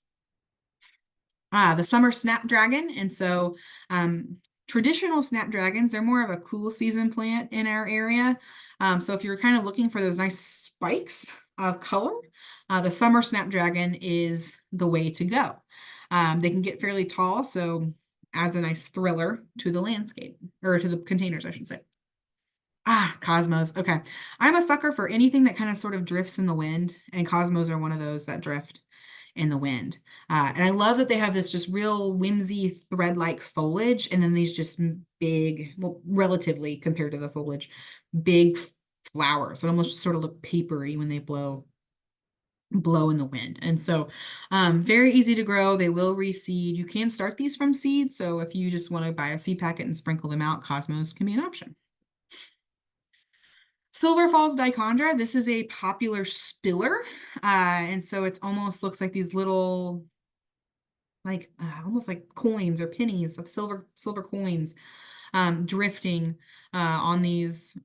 The summer snapdragon. And so traditional snapdragons, they're more of a cool season plant in our area. So if you're kind of looking for those nice spikes of color, the summer snapdragon is the way to go. They can get fairly tall, so adds a nice thriller to the landscape, or to the containers, I should say. Cosmos. Okay. I'm a sucker for anything that kind of sort of drifts in the wind, and cosmos are one of those that drift in the wind. And I love that they have this just real whimsy thread-like foliage, and then these just big, well, relatively compared to the foliage, big flowers that almost sort of look papery when they blow in the wind. And so very easy to grow. They will reseed. You can start these from seed. So if you just want to buy a seed packet and sprinkle them out, cosmos can be an option. Silver Falls dichondra, this is a popular spiller. And so it's almost looks like these little, like almost like coins or pennies of silver coins drifting on these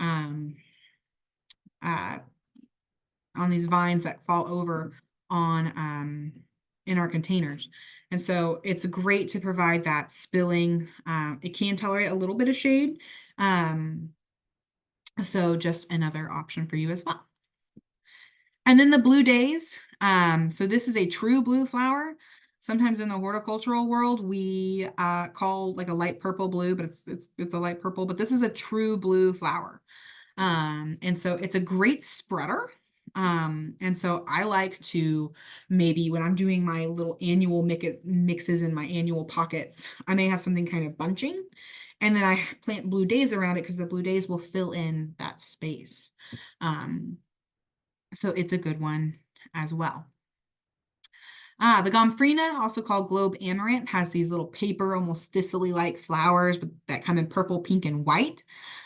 vines that fall over on in our containers. And so it's great to provide that spilling. It can tolerate a little bit of shade. So just another option for you as well. And then the blue days. So this is a true blue flower. Sometimes in the horticultural world, we call like a light purple blue, but it's a light purple, but this is a true blue flower. And so it's a great spreader. And so I like to maybe when I'm doing my little annual mixes in my annual pockets, I may have something kind of bunching. And then I plant blue days around it because the blue days will fill in that space. So it's a good one as well. The gomphrena, also called globe amaranth, has these little paper, almost thistle-like flowers that come in purple, pink, and white.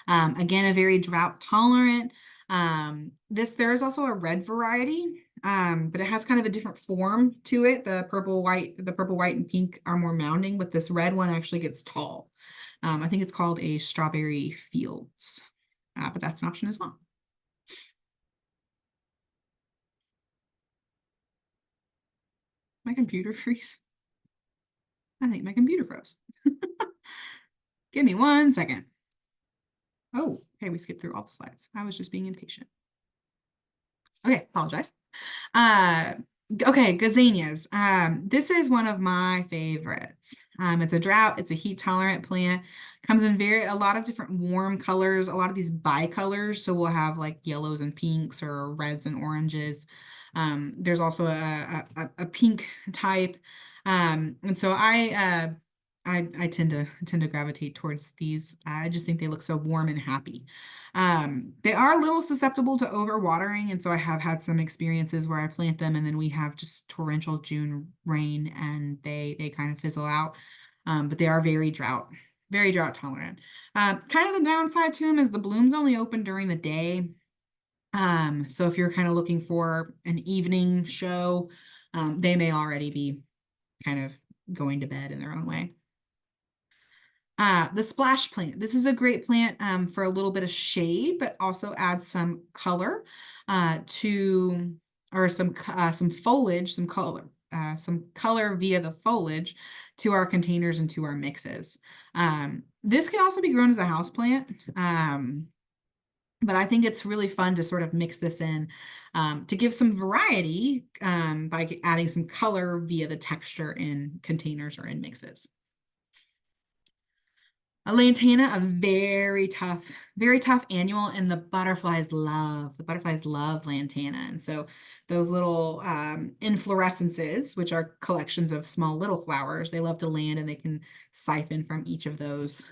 Again, a very drought tolerant. There is also a red variety, but it has kind of a different form to it. The purple, white, and pink are more mounding, but this red one actually gets tall. I think it's called a strawberry fields, but that's an option as well. My computer freeze. I think my computer froze. Give me 1 second. Oh, okay, we skipped through all the slides. I was just being impatient. Okay, apologize. Okay, gazanias. This is one of my favorites. It's a drought, it's a heat tolerant plant. Comes in a lot of different warm colors, a lot of these bicolors. So we'll have like yellows and pinks or reds and oranges. There's also a pink type. And so I tend to gravitate towards these. I just think they look so warm and happy. They are a little susceptible to overwatering, and so I have had some experiences where I plant them and then we have just torrential June rain and they kind of fizzle out. But they are very drought tolerant. Kind of the downside to them is the blooms only open during the day. So if you're kind of looking for an evening show, they may already be kind of going to bed in their own way. The splash plant. This is a great plant for a little bit of shade, but also adds some color to, or some foliage, some color via the foliage to our containers and to our mixes. This can also be grown as a house plant. But I think it's really fun to sort of mix this in to give some variety by adding some color via the texture in containers or in mixes. A lantana, a very tough annual, and the butterflies love lantana. And so those little inflorescences, which are collections of small little flowers, they love to land and they can siphon from each of those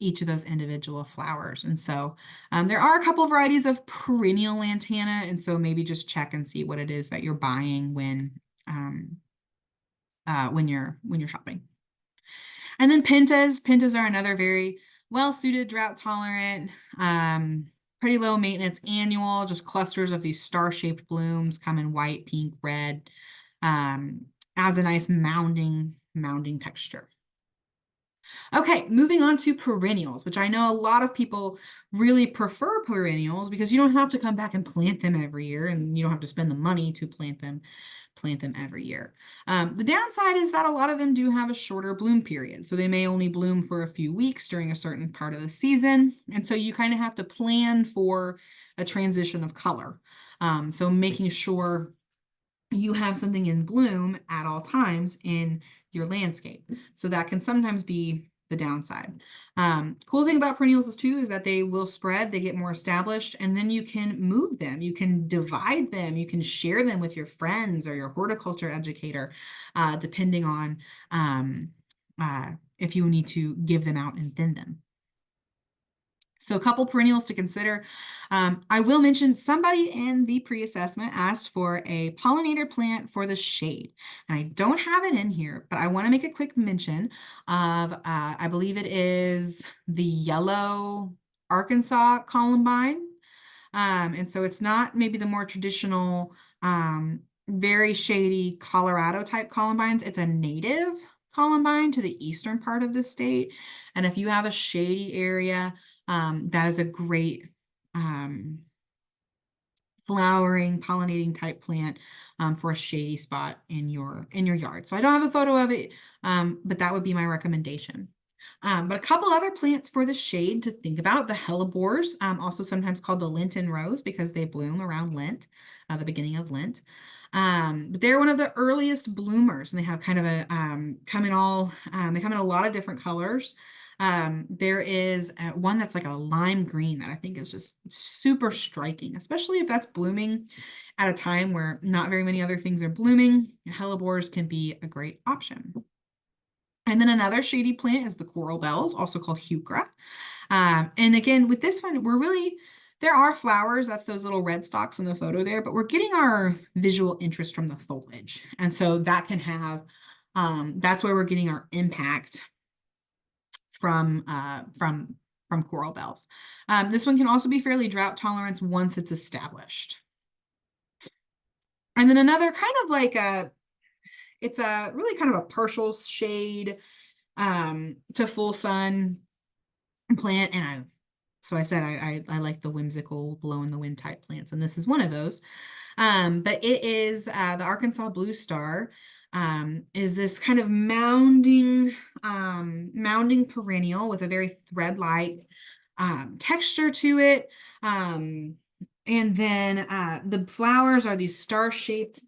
individual flowers. And so there are a couple varieties of perennial lantana. And so maybe just check and see what it is that you're buying when you're shopping. And then Pentas are another very well-suited, drought-tolerant, pretty low maintenance annual, just clusters of these star-shaped blooms, come in white, pink, red. Adds a nice mounding texture. Okay, moving on to perennials, which I know a lot of people really prefer perennials because you don't have to come back and plant them every year and you don't have to spend the money to plant them every year. The downside is that a lot of them do have a shorter bloom period. So they may only bloom for a few weeks during a certain part of the season. And so you kind of have to plan for a transition of color. So making sure you have something in bloom at all times in your landscape. So that can sometimes be the downside. Cool thing about perennials is that they will spread, they get more established, and then you can move them, you can divide them, you can share them with your friends or your horticulture educator, depending on if you need to give them out and thin them. So a couple perennials to consider. I will mention somebody in the pre-assessment asked for a pollinator plant for the shade. And I don't have it in here, but I want to make a quick mention of, I believe it is the yellow Arkansas columbine. And so it's not maybe the more traditional, very shady Colorado type columbines. It's a native columbine to the eastern part of the state. And if you have a shady area, that is a great flowering, pollinating type plant for a shady spot in your yard. So I don't have a photo of it, but that would be my recommendation. But a couple other plants for the shade to think about, the hellebores, also sometimes called the Lenten rose because they bloom around Lent, the beginning of Lent. But they're one of the earliest bloomers, and they have kind of a they come in a lot of different colors. There is one that's like a lime green that I think is just super striking, especially if that's blooming at a time where not very many other things are blooming. Hellebores can be a great option. And then another shady plant is the coral bells, also called heuchera. And again, with this one, there are flowers, that's those little red stalks in the photo there, but we're getting our visual interest from the foliage. And so that can have, that's where we're getting our impact from coral bells. This one can also be fairly drought tolerant once it's established. And then another kind of like it's a really kind of a partial shade to full sun plant. And I said I like the whimsical blow in the wind type plants, and this is one of those. But it is the Arkansas Blue Star. Is this kind of mounding perennial with a very thread-like texture to it. And then the flowers are these star-shaped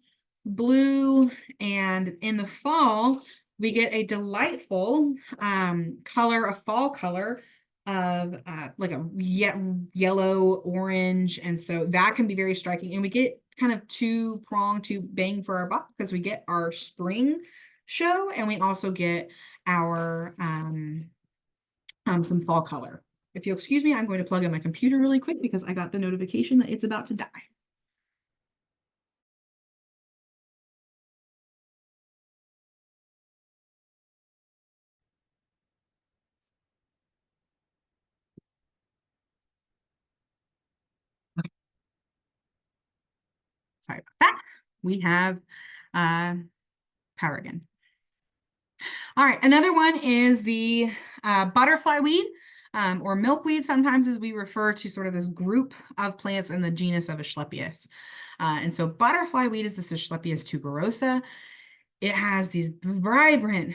blue, and in the fall, we get a delightful color, a fall color of like a yellow, orange. And so that can be very striking. And we get kind of two bang for our buck, because we get our spring show and we also get our some fall color. If you'll excuse me, I'm going to plug in my computer really quick because I got the notification that it's about to die. Sorry about that. We have power again. All right, another one is the butterfly weed, or milkweed, sometimes as we refer to sort of this group of plants in the genus of Asclepias. And so butterfly weed is this Asclepias tuberosa. It has these vibrant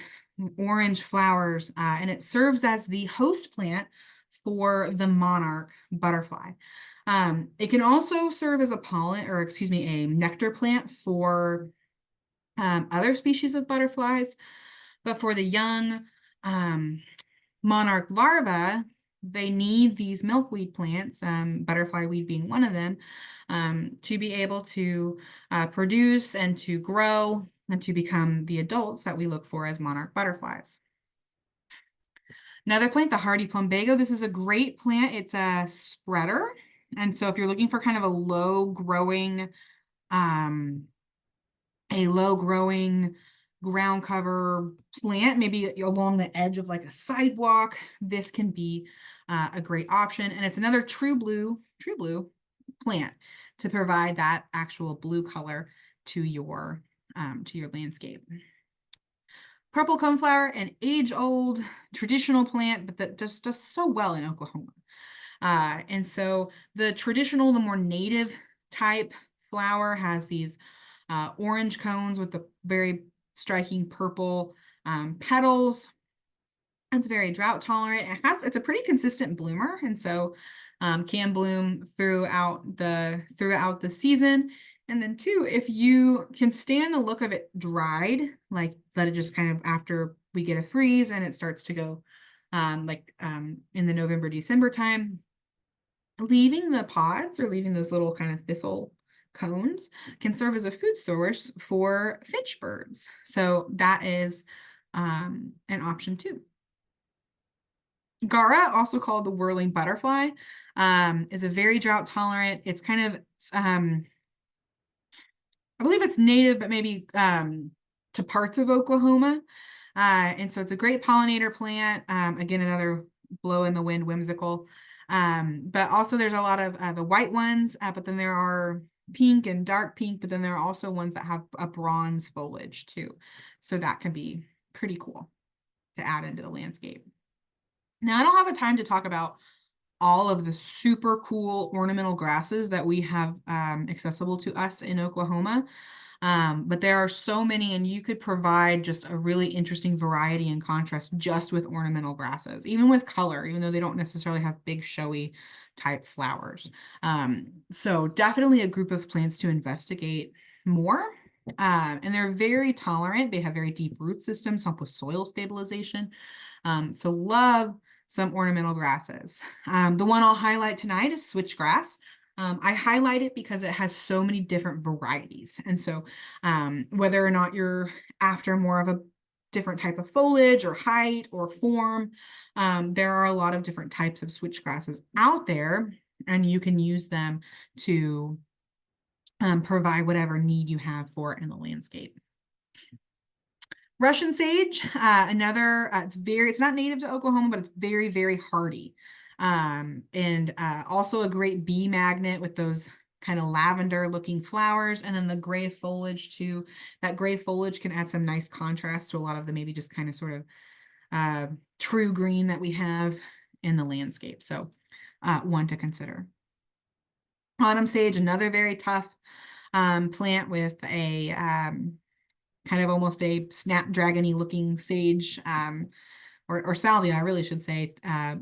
orange flowers, and it serves as the host plant for the monarch butterfly. It can also serve as a pollen, or excuse me, a nectar plant for other species of butterflies. But for the young monarch larvae, they need these milkweed plants, butterfly weed being one of them, to be able to produce and to grow and to become the adults that we look for as monarch butterflies. Another plant, the hardy plumbago. This is a great plant. It's a spreader. And so if you're looking for kind of a low growing ground cover plant, maybe along the edge of like a sidewalk, this can be a great option. And it's another true blue plant to provide that actual blue color to your landscape. Purple coneflower, an age-old traditional plant, but that just does so well in Oklahoma. And so the traditional, the more native type flower has these orange cones with the very striking purple petals. It's very drought tolerant. It's a pretty consistent bloomer, and so can bloom throughout the season. And then too, if you can stand the look of it dried, like let it just kind of, after we get a freeze and it starts to go in the November, December time, leaving the pods or leaving those little kind of thistle cones can serve as a food source for finch birds. So that is an option too. Gara, also called the whirling butterfly, is a very drought tolerant. It's kind of, I believe it's native, but maybe to parts of Oklahoma. And so it's a great pollinator plant. Again, another blow in the wind whimsical. But also there's a lot of the white ones, but then there are pink and dark pink, but then there are also ones that have a bronze foliage too. So that can be pretty cool to add into the landscape. Now, I don't have a time to talk about all of the super cool ornamental grasses that we have accessible to us in Oklahoma. But there are so many, and you could provide just a really interesting variety and contrast just with ornamental grasses, even with color, even though they don't necessarily have big showy type flowers. So definitely a group of plants to investigate more. And they're very tolerant. They have very deep root systems, help with soil stabilization. So love some ornamental grasses. The one I'll highlight tonight is switchgrass. I highlight it because it has so many different varieties. And so whether or not you're after more of a different type of foliage or height or form, there are a lot of different types of switchgrasses out there, and you can use them to provide whatever need you have for it in the landscape. Russian sage, another, it's not native to Oklahoma, but it's very, very hardy. And also a great bee magnet with those kind of lavender looking flowers, and then the gray foliage too. That gray foliage can add some nice contrast to a lot of the maybe just kind of sort of true green that we have in the landscape. So one to consider. Autumn sage, another very tough plant with a kind of almost a snapdragon-y looking sage, or salvia, I really should say,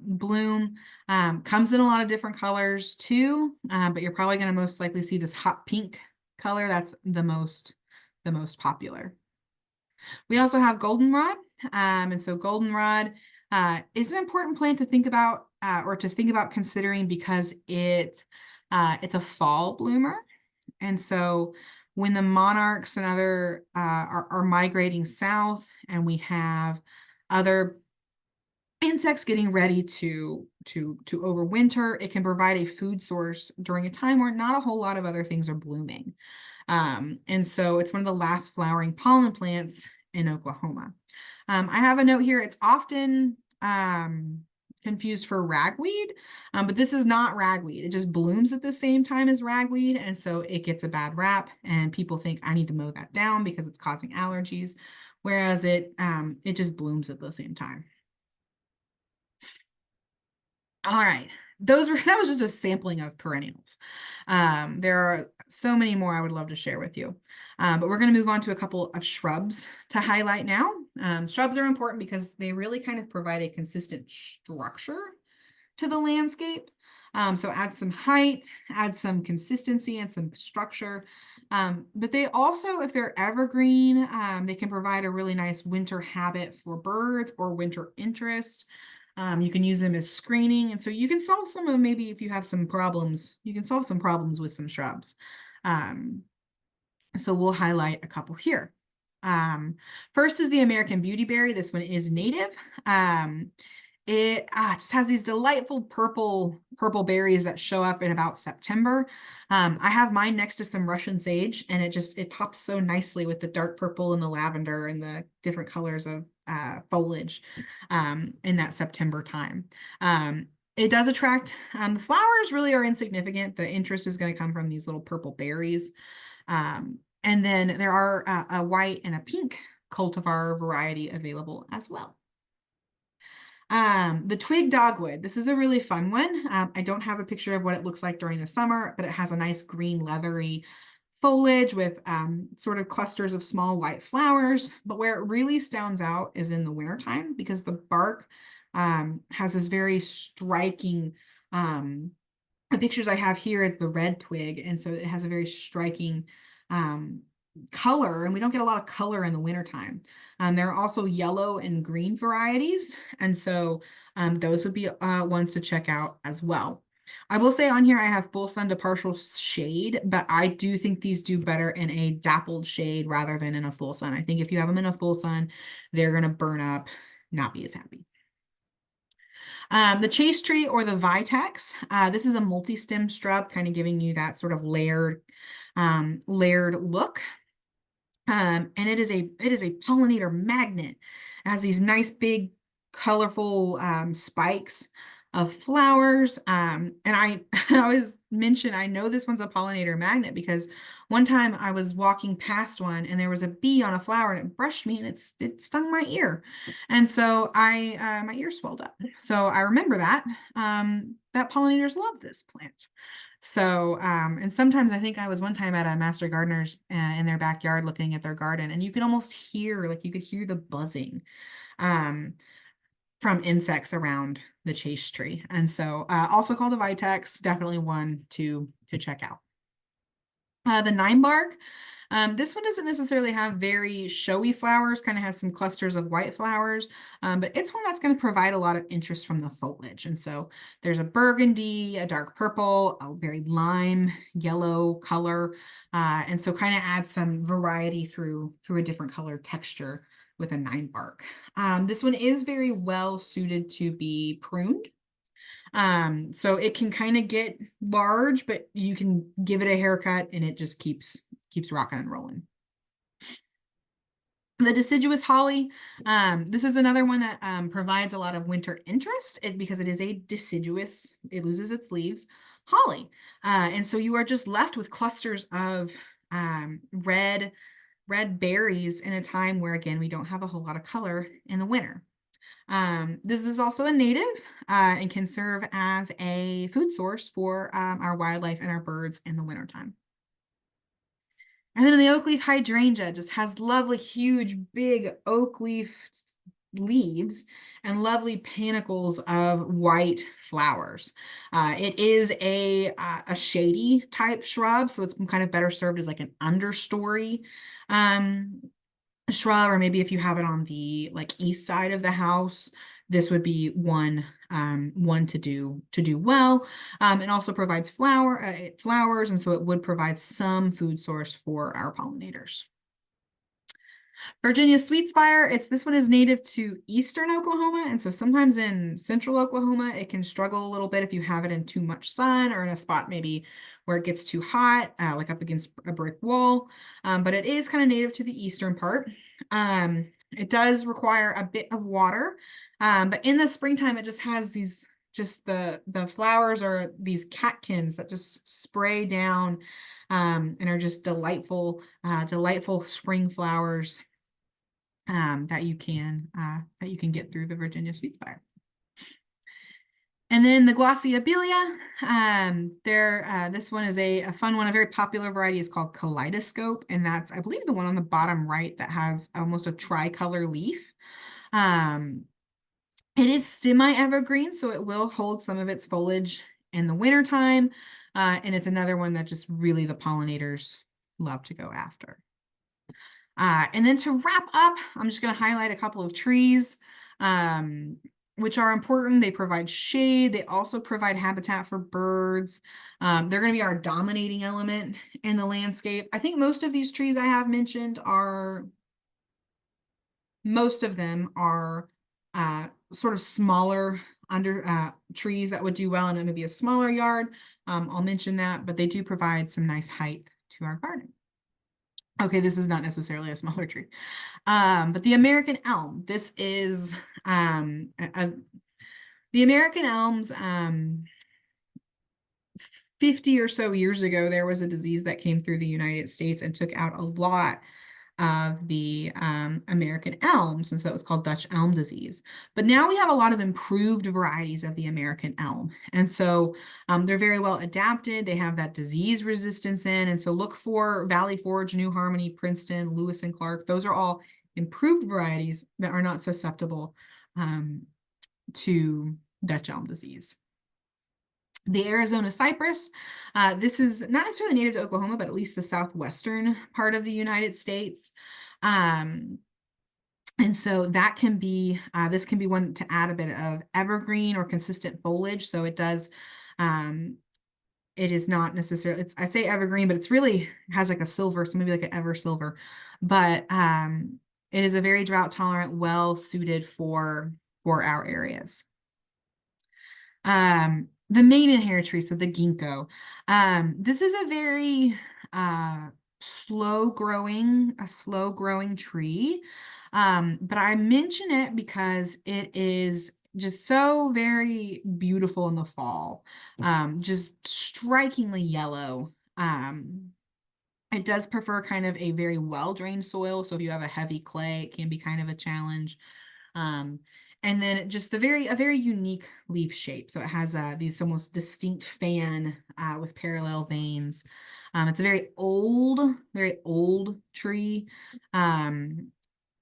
bloom. Comes in a lot of different colors too, but you're probably going to most likely see this hot pink color. That's the most the most popular. We also have goldenrod. And so goldenrod is an important plant to think about or to think about considering because it's a fall bloomer. And so when the monarchs and other are migrating south and we have other insects getting ready to overwinter, it can provide a food source during a time where not a whole lot of other things are blooming. And so it's one of the last flowering pollen plants in Oklahoma. I have a note here. It's often confused for ragweed, but this is not ragweed. It just blooms at the same time as ragweed, and so it gets a bad rap, and people think I need to mow that down because it's causing allergies, whereas it just blooms at the same time. All right. That was just a sampling of perennials. There are so many more I would love to share with you. But we're going to move on to a couple of shrubs to highlight now. Shrubs are important because they really kind of provide a consistent structure to the landscape. So add some height, add some consistency and some structure. But they also, if they're evergreen, they can provide a really nice winter habit for birds or winter interest. You can use them as screening. And so you can solve some of, maybe if you have some problems, you can solve some problems with some shrubs. So we'll highlight a couple here. First is the American beautyberry. This one is native. It just has these delightful purple berries that show up in about September. I have mine next to some Russian sage, and it pops so nicely with the dark purple and the lavender and the different colors of foliage in that September time. It does attract, the flowers really are insignificant. The interest is going to come from these little purple berries. And then there are a white and a pink cultivar variety available as well. The twig dogwood. This is a really fun one. I don't have a picture of what it looks like during the summer, but it has a nice green leathery foliage with sort of clusters of small white flowers. But where it really stands out is in the wintertime because the bark has this very striking, the pictures I have here is the red twig. And so it has a very striking color, and we don't get a lot of color in the wintertime. There are also yellow and green varieties, and so those would be ones to check out as well. I will say on here I have full sun to partial shade, but I do think these do better in a dappled shade rather than in a full sun. I think if you have them in a full sun, they're going to burn up, not be as happy. The chase tree or the vitex, this is a multi-stem shrub, kind of giving you that sort of layered look. And it is a pollinator magnet. It has these nice big colorful spikes of flowers. And I always mention I know this one's a pollinator magnet because one time I was walking past one and there was a bee on a flower and it brushed me and it stung my ear. And so my ear swelled up. So I remember that pollinators love this plant. So, and sometimes I think I was one time at a master gardener's in their backyard looking at their garden, and you could almost hear, like you could hear the buzzing from insects around the chase tree. And so also called a vitex, definitely one to check out. The nine bark. This one doesn't necessarily have very showy flowers, kind of has some clusters of white flowers, but it's one that's going to provide a lot of interest from the foliage. And so there's a burgundy, a dark purple, a very lime yellow color. And so kind of adds some variety through a different color texture with a nine bark. This one is very well suited to be pruned. So it can kind of get large, but you can give it a haircut and it just keeps rocking and rolling. The deciduous holly, this is another one that provides a lot of winter interest because it is a deciduous, it loses its leaves, holly. And so you are just left with clusters of red berries in a time where, again, we don't have a whole lot of color in the winter. This is also a native and can serve as a food source for our wildlife and our birds in the wintertime. And then the oak leaf hydrangea just has lovely, huge, big oak leaf leaves and lovely panicles of white flowers. It is a shady type shrub, so it's kind of better served as like an understory shrub, or maybe if you have it on the like east side of the house, this would be one to do well. It also provides flowers, and so it would provide some food source for our pollinators. Virginia sweetspire, this one is native to eastern Oklahoma, and so sometimes in central Oklahoma, it can struggle a little bit if you have it in too much sun or in a spot maybe where it gets too hot, like up against a brick wall. But it is kind of native to the eastern part. It does require a bit of water, but in the springtime, it just has these the flowers are these catkins that just spray down and are just delightful spring flowers that you can get through the Virginia sweetspire. And then the Glossia this one is a fun one. A very popular variety is called Kaleidoscope, and that's, I believe, the one on the bottom right that has almost a tricolor leaf. It is semi-evergreen, so it will hold some of its foliage in the wintertime, and it's another one that just really the pollinators love to go after. And then to wrap up, I'm just going to highlight a couple of trees, which are important. They provide shade. They also provide habitat for birds. They're going to be our dominating element in the landscape. I think most of these trees I have mentioned most of them are sort of smaller trees that would do well in maybe a smaller yard. I'll mention that, but they do provide some nice height to our garden. Okay, this is not necessarily a smaller tree, but the American elm. This is the American elms. 50 or so years ago, there was a disease that came through the United States and took out a lot of the American elms, and so it was called Dutch elm disease. But now we have a lot of improved varieties of the American elm, and so they're very well adapted. They have that disease resistance in, and so look for Valley Forge, New Harmony, Princeton, Lewis and Clark. Those are all improved varieties that are not susceptible to Dutch elm disease. The Arizona cypress, this is not necessarily native to Oklahoma, but at least the southwestern part of the United States. And so that can be, this can be one to add a bit of evergreen or consistent foliage. So it does, it is not necessarily, I say evergreen, but it's really has like a silver, so maybe like an ever silver, but it is a very drought tolerant, well suited for our areas. The main and hair tree, so the ginkgo. This is a very slow growing tree. But I mention it because it is just so very beautiful in the fall. Just strikingly yellow. It does prefer kind of a very well-drained soil. So if you have a heavy clay, it can be kind of a challenge. And then just a very unique leaf shape. So it has these almost distinct fan with parallel veins. It's a very old tree. When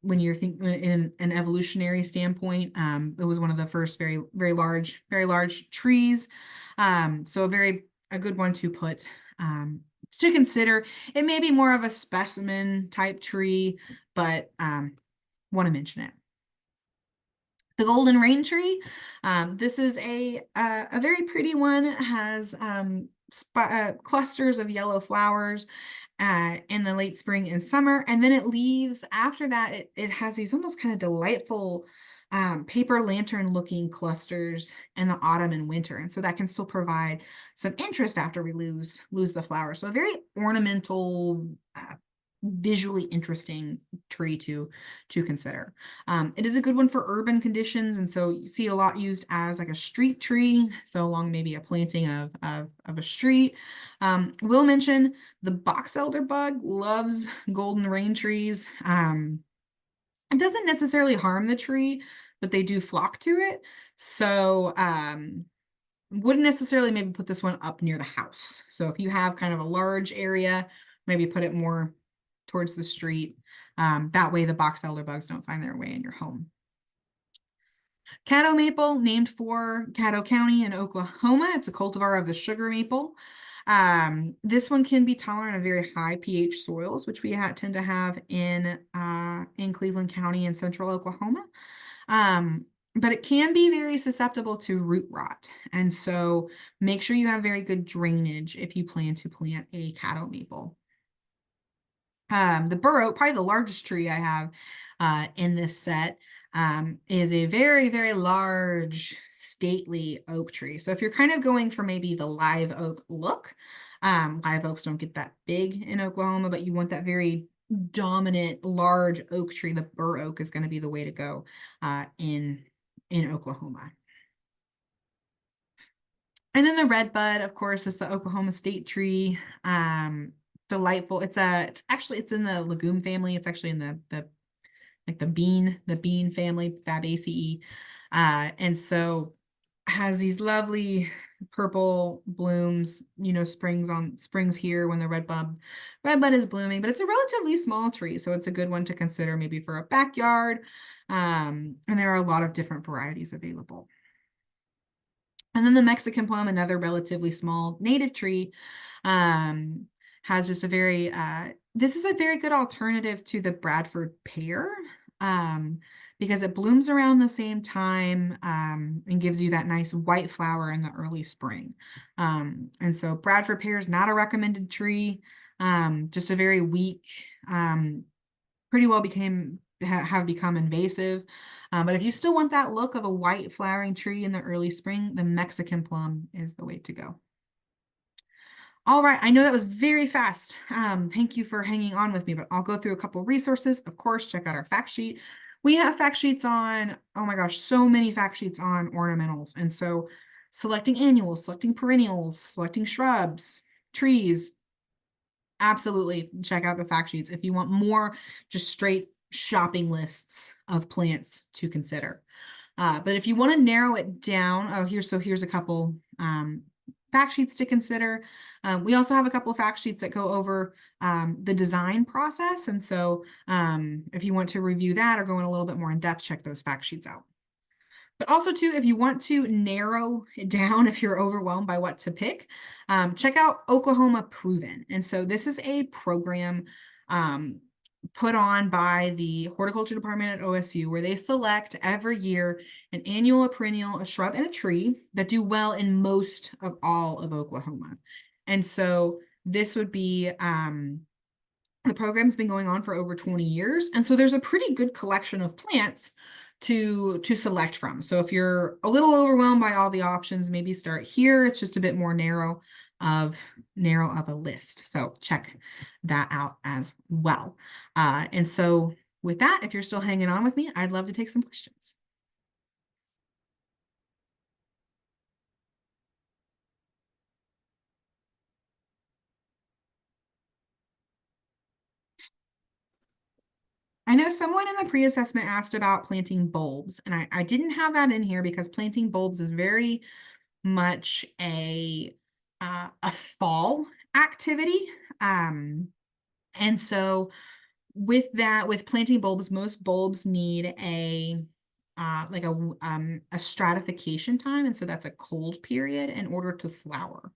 you're thinking in an evolutionary standpoint, it was one of the first very large trees. So a good one to put to consider. It may be more of a specimen type tree, but want to mention it. The golden rain tree. This is a very pretty one. It has clusters of yellow flowers in the late spring and summer, and then it leaves after that. It has these almost kind of delightful paper lantern looking clusters in the autumn and winter, and so that can still provide some interest after we lose the flowers. So a very ornamental, visually interesting tree to consider. It is a good one for urban conditions, and so you see it a lot used as like a street tree, so along maybe a planting of a street. We'll mention the box elder bug loves golden rain trees. It doesn't necessarily harm the tree, but they do flock to it. So wouldn't necessarily maybe put this one up near the house. So if you have kind of a large area, maybe put it more towards the street. That way the box elder bugs don't find their way in your home. Caddo maple, named for Caddo County in Oklahoma. It's a cultivar of the sugar maple. This one can be tolerant of very high pH soils, which we tend to have in Cleveland County and central Oklahoma. But it can be very susceptible to root rot. And so make sure you have very good drainage if you plan to plant a caddo maple. The bur oak, probably the largest tree I have in this set, is a very, very large, stately oak tree. So if you're kind of going for maybe the live oak look, live oaks don't get that big in Oklahoma, but you want that very dominant, large oak tree, the bur oak is going to be the way to go in Oklahoma. And then the red bud, of course, is the Oklahoma state tree. Delightful. It's in the legume family. It's actually in the bean family, Fabaceae. And so has these lovely purple blooms, springs here when the red bud is blooming, but it's a relatively small tree. So it's a good one to consider maybe for a backyard. And there are a lot of different varieties available. And then the Mexican plum, another relatively small native tree, has just this is a very good alternative to the Bradford pear, because it blooms around the same time, and gives you that nice white flower in the early spring. And so Bradford pear is not a recommended tree, just a very weak, pretty well have become invasive. But if you still want that look of a white flowering tree in the early spring, the Mexican plum is the way to go. All right, I know that was very fast. Thank you for hanging on with me, but I'll go through a couple resources. Of course, check out our fact sheet. We have fact sheets on, oh my gosh, so many fact sheets on ornamentals. And so selecting annuals, selecting perennials, selecting shrubs, trees, absolutely check out the fact sheets if you want more just straight shopping lists of plants to consider. But if you want to narrow it down, here's a couple fact sheets to consider. We also have a couple of fact sheets that go over the design process. And so if you want to review that or go in a little bit more in depth, check those fact sheets out. But also too, if you want to narrow it down, if you're overwhelmed by what to pick, check out Oklahoma Proven. And so this is a program put on by the horticulture department at OSU, where they select every year an annual, a perennial, a shrub, and a tree that do well in most of all of Oklahoma. And so this would be, the program's been going on for over 20 years. And so there's a pretty good collection of plants to select from. So if you're a little overwhelmed by all the options, maybe start here. It's just a bit more narrow of a list. So check that out as well. And so with that, if you're still hanging on with me, I'd love to take some questions. I know someone in the pre-assessment asked about planting bulbs, and I didn't have that in here because planting bulbs is very much a fall activity. And so with planting bulbs, most bulbs need a stratification time. And so that's a cold period in order to flower.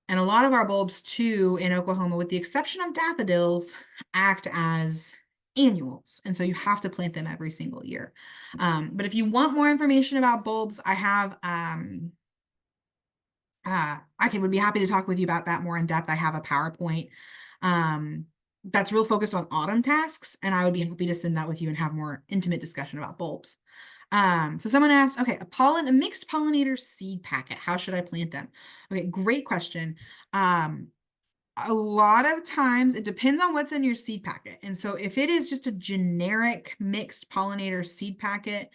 And a lot of our bulbs too in Oklahoma, with the exception of daffodils, act as annuals. And so you have to plant them every single year. But if you want more information about bulbs, I have, would be happy to talk with you about that more in depth. I have a PowerPoint that's real focused on autumn tasks, and I would be happy to send that with you and have more intimate discussion about bulbs. So someone asked, okay, a mixed pollinator seed packet, how should I plant them? Okay, great question. A lot of times it depends on what's in your seed packet. And so if it is just a generic mixed pollinator seed packet,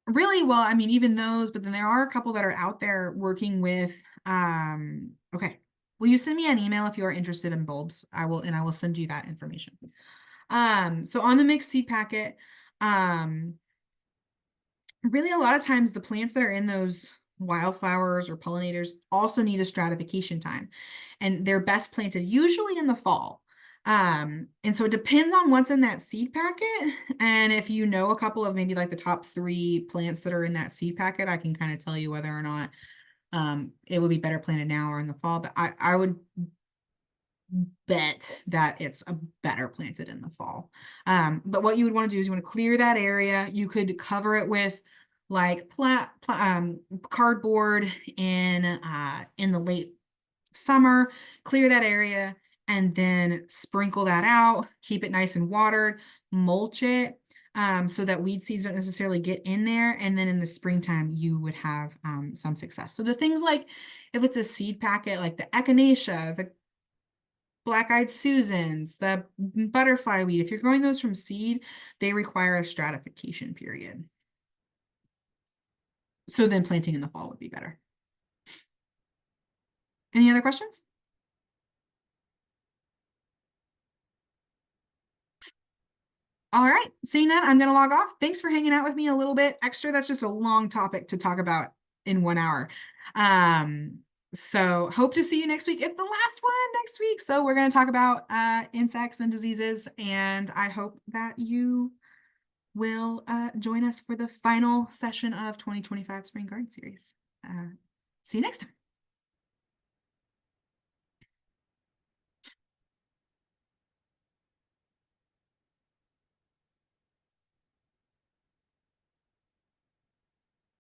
really, well, I mean, even those, but then there are a couple that are out there working with, okay. Will you send me an email if you are interested in bulbs? I will send you that information. So on the mixed seed packet, really a lot of times the plants that are in those wildflowers or pollinators also need a stratification time, and they're best planted usually in the fall. And so it depends on what's in that seed packet. And if you know a couple of maybe like the top 3 plants that are in that seed packet, I can kind of tell you whether or not it would be better planted now or in the fall. But I would bet that it's a better planted in the fall. But what you would want to do is you want to clear that area. You could cover it with like cardboard in the late summer, clear that area, and then sprinkle that out, keep it nice and watered, mulch it, so that weed seeds don't necessarily get in there. And then in the springtime, you would have some success. So the things like, if it's a seed packet, like the echinacea, the black-eyed Susans, the butterfly weed, if you're growing those from seed, they require a stratification period. So then planting in the fall would be better. Any other questions? All right, seeing that, I'm going to log off. Thanks for hanging out with me a little bit extra. That's just a long topic to talk about in 1 hour. So hope to see you next week. It's the last one next week. So we're going to talk about insects and diseases. And I hope that you will join us for the final session of 2025 Spring Garden Series. See you next time.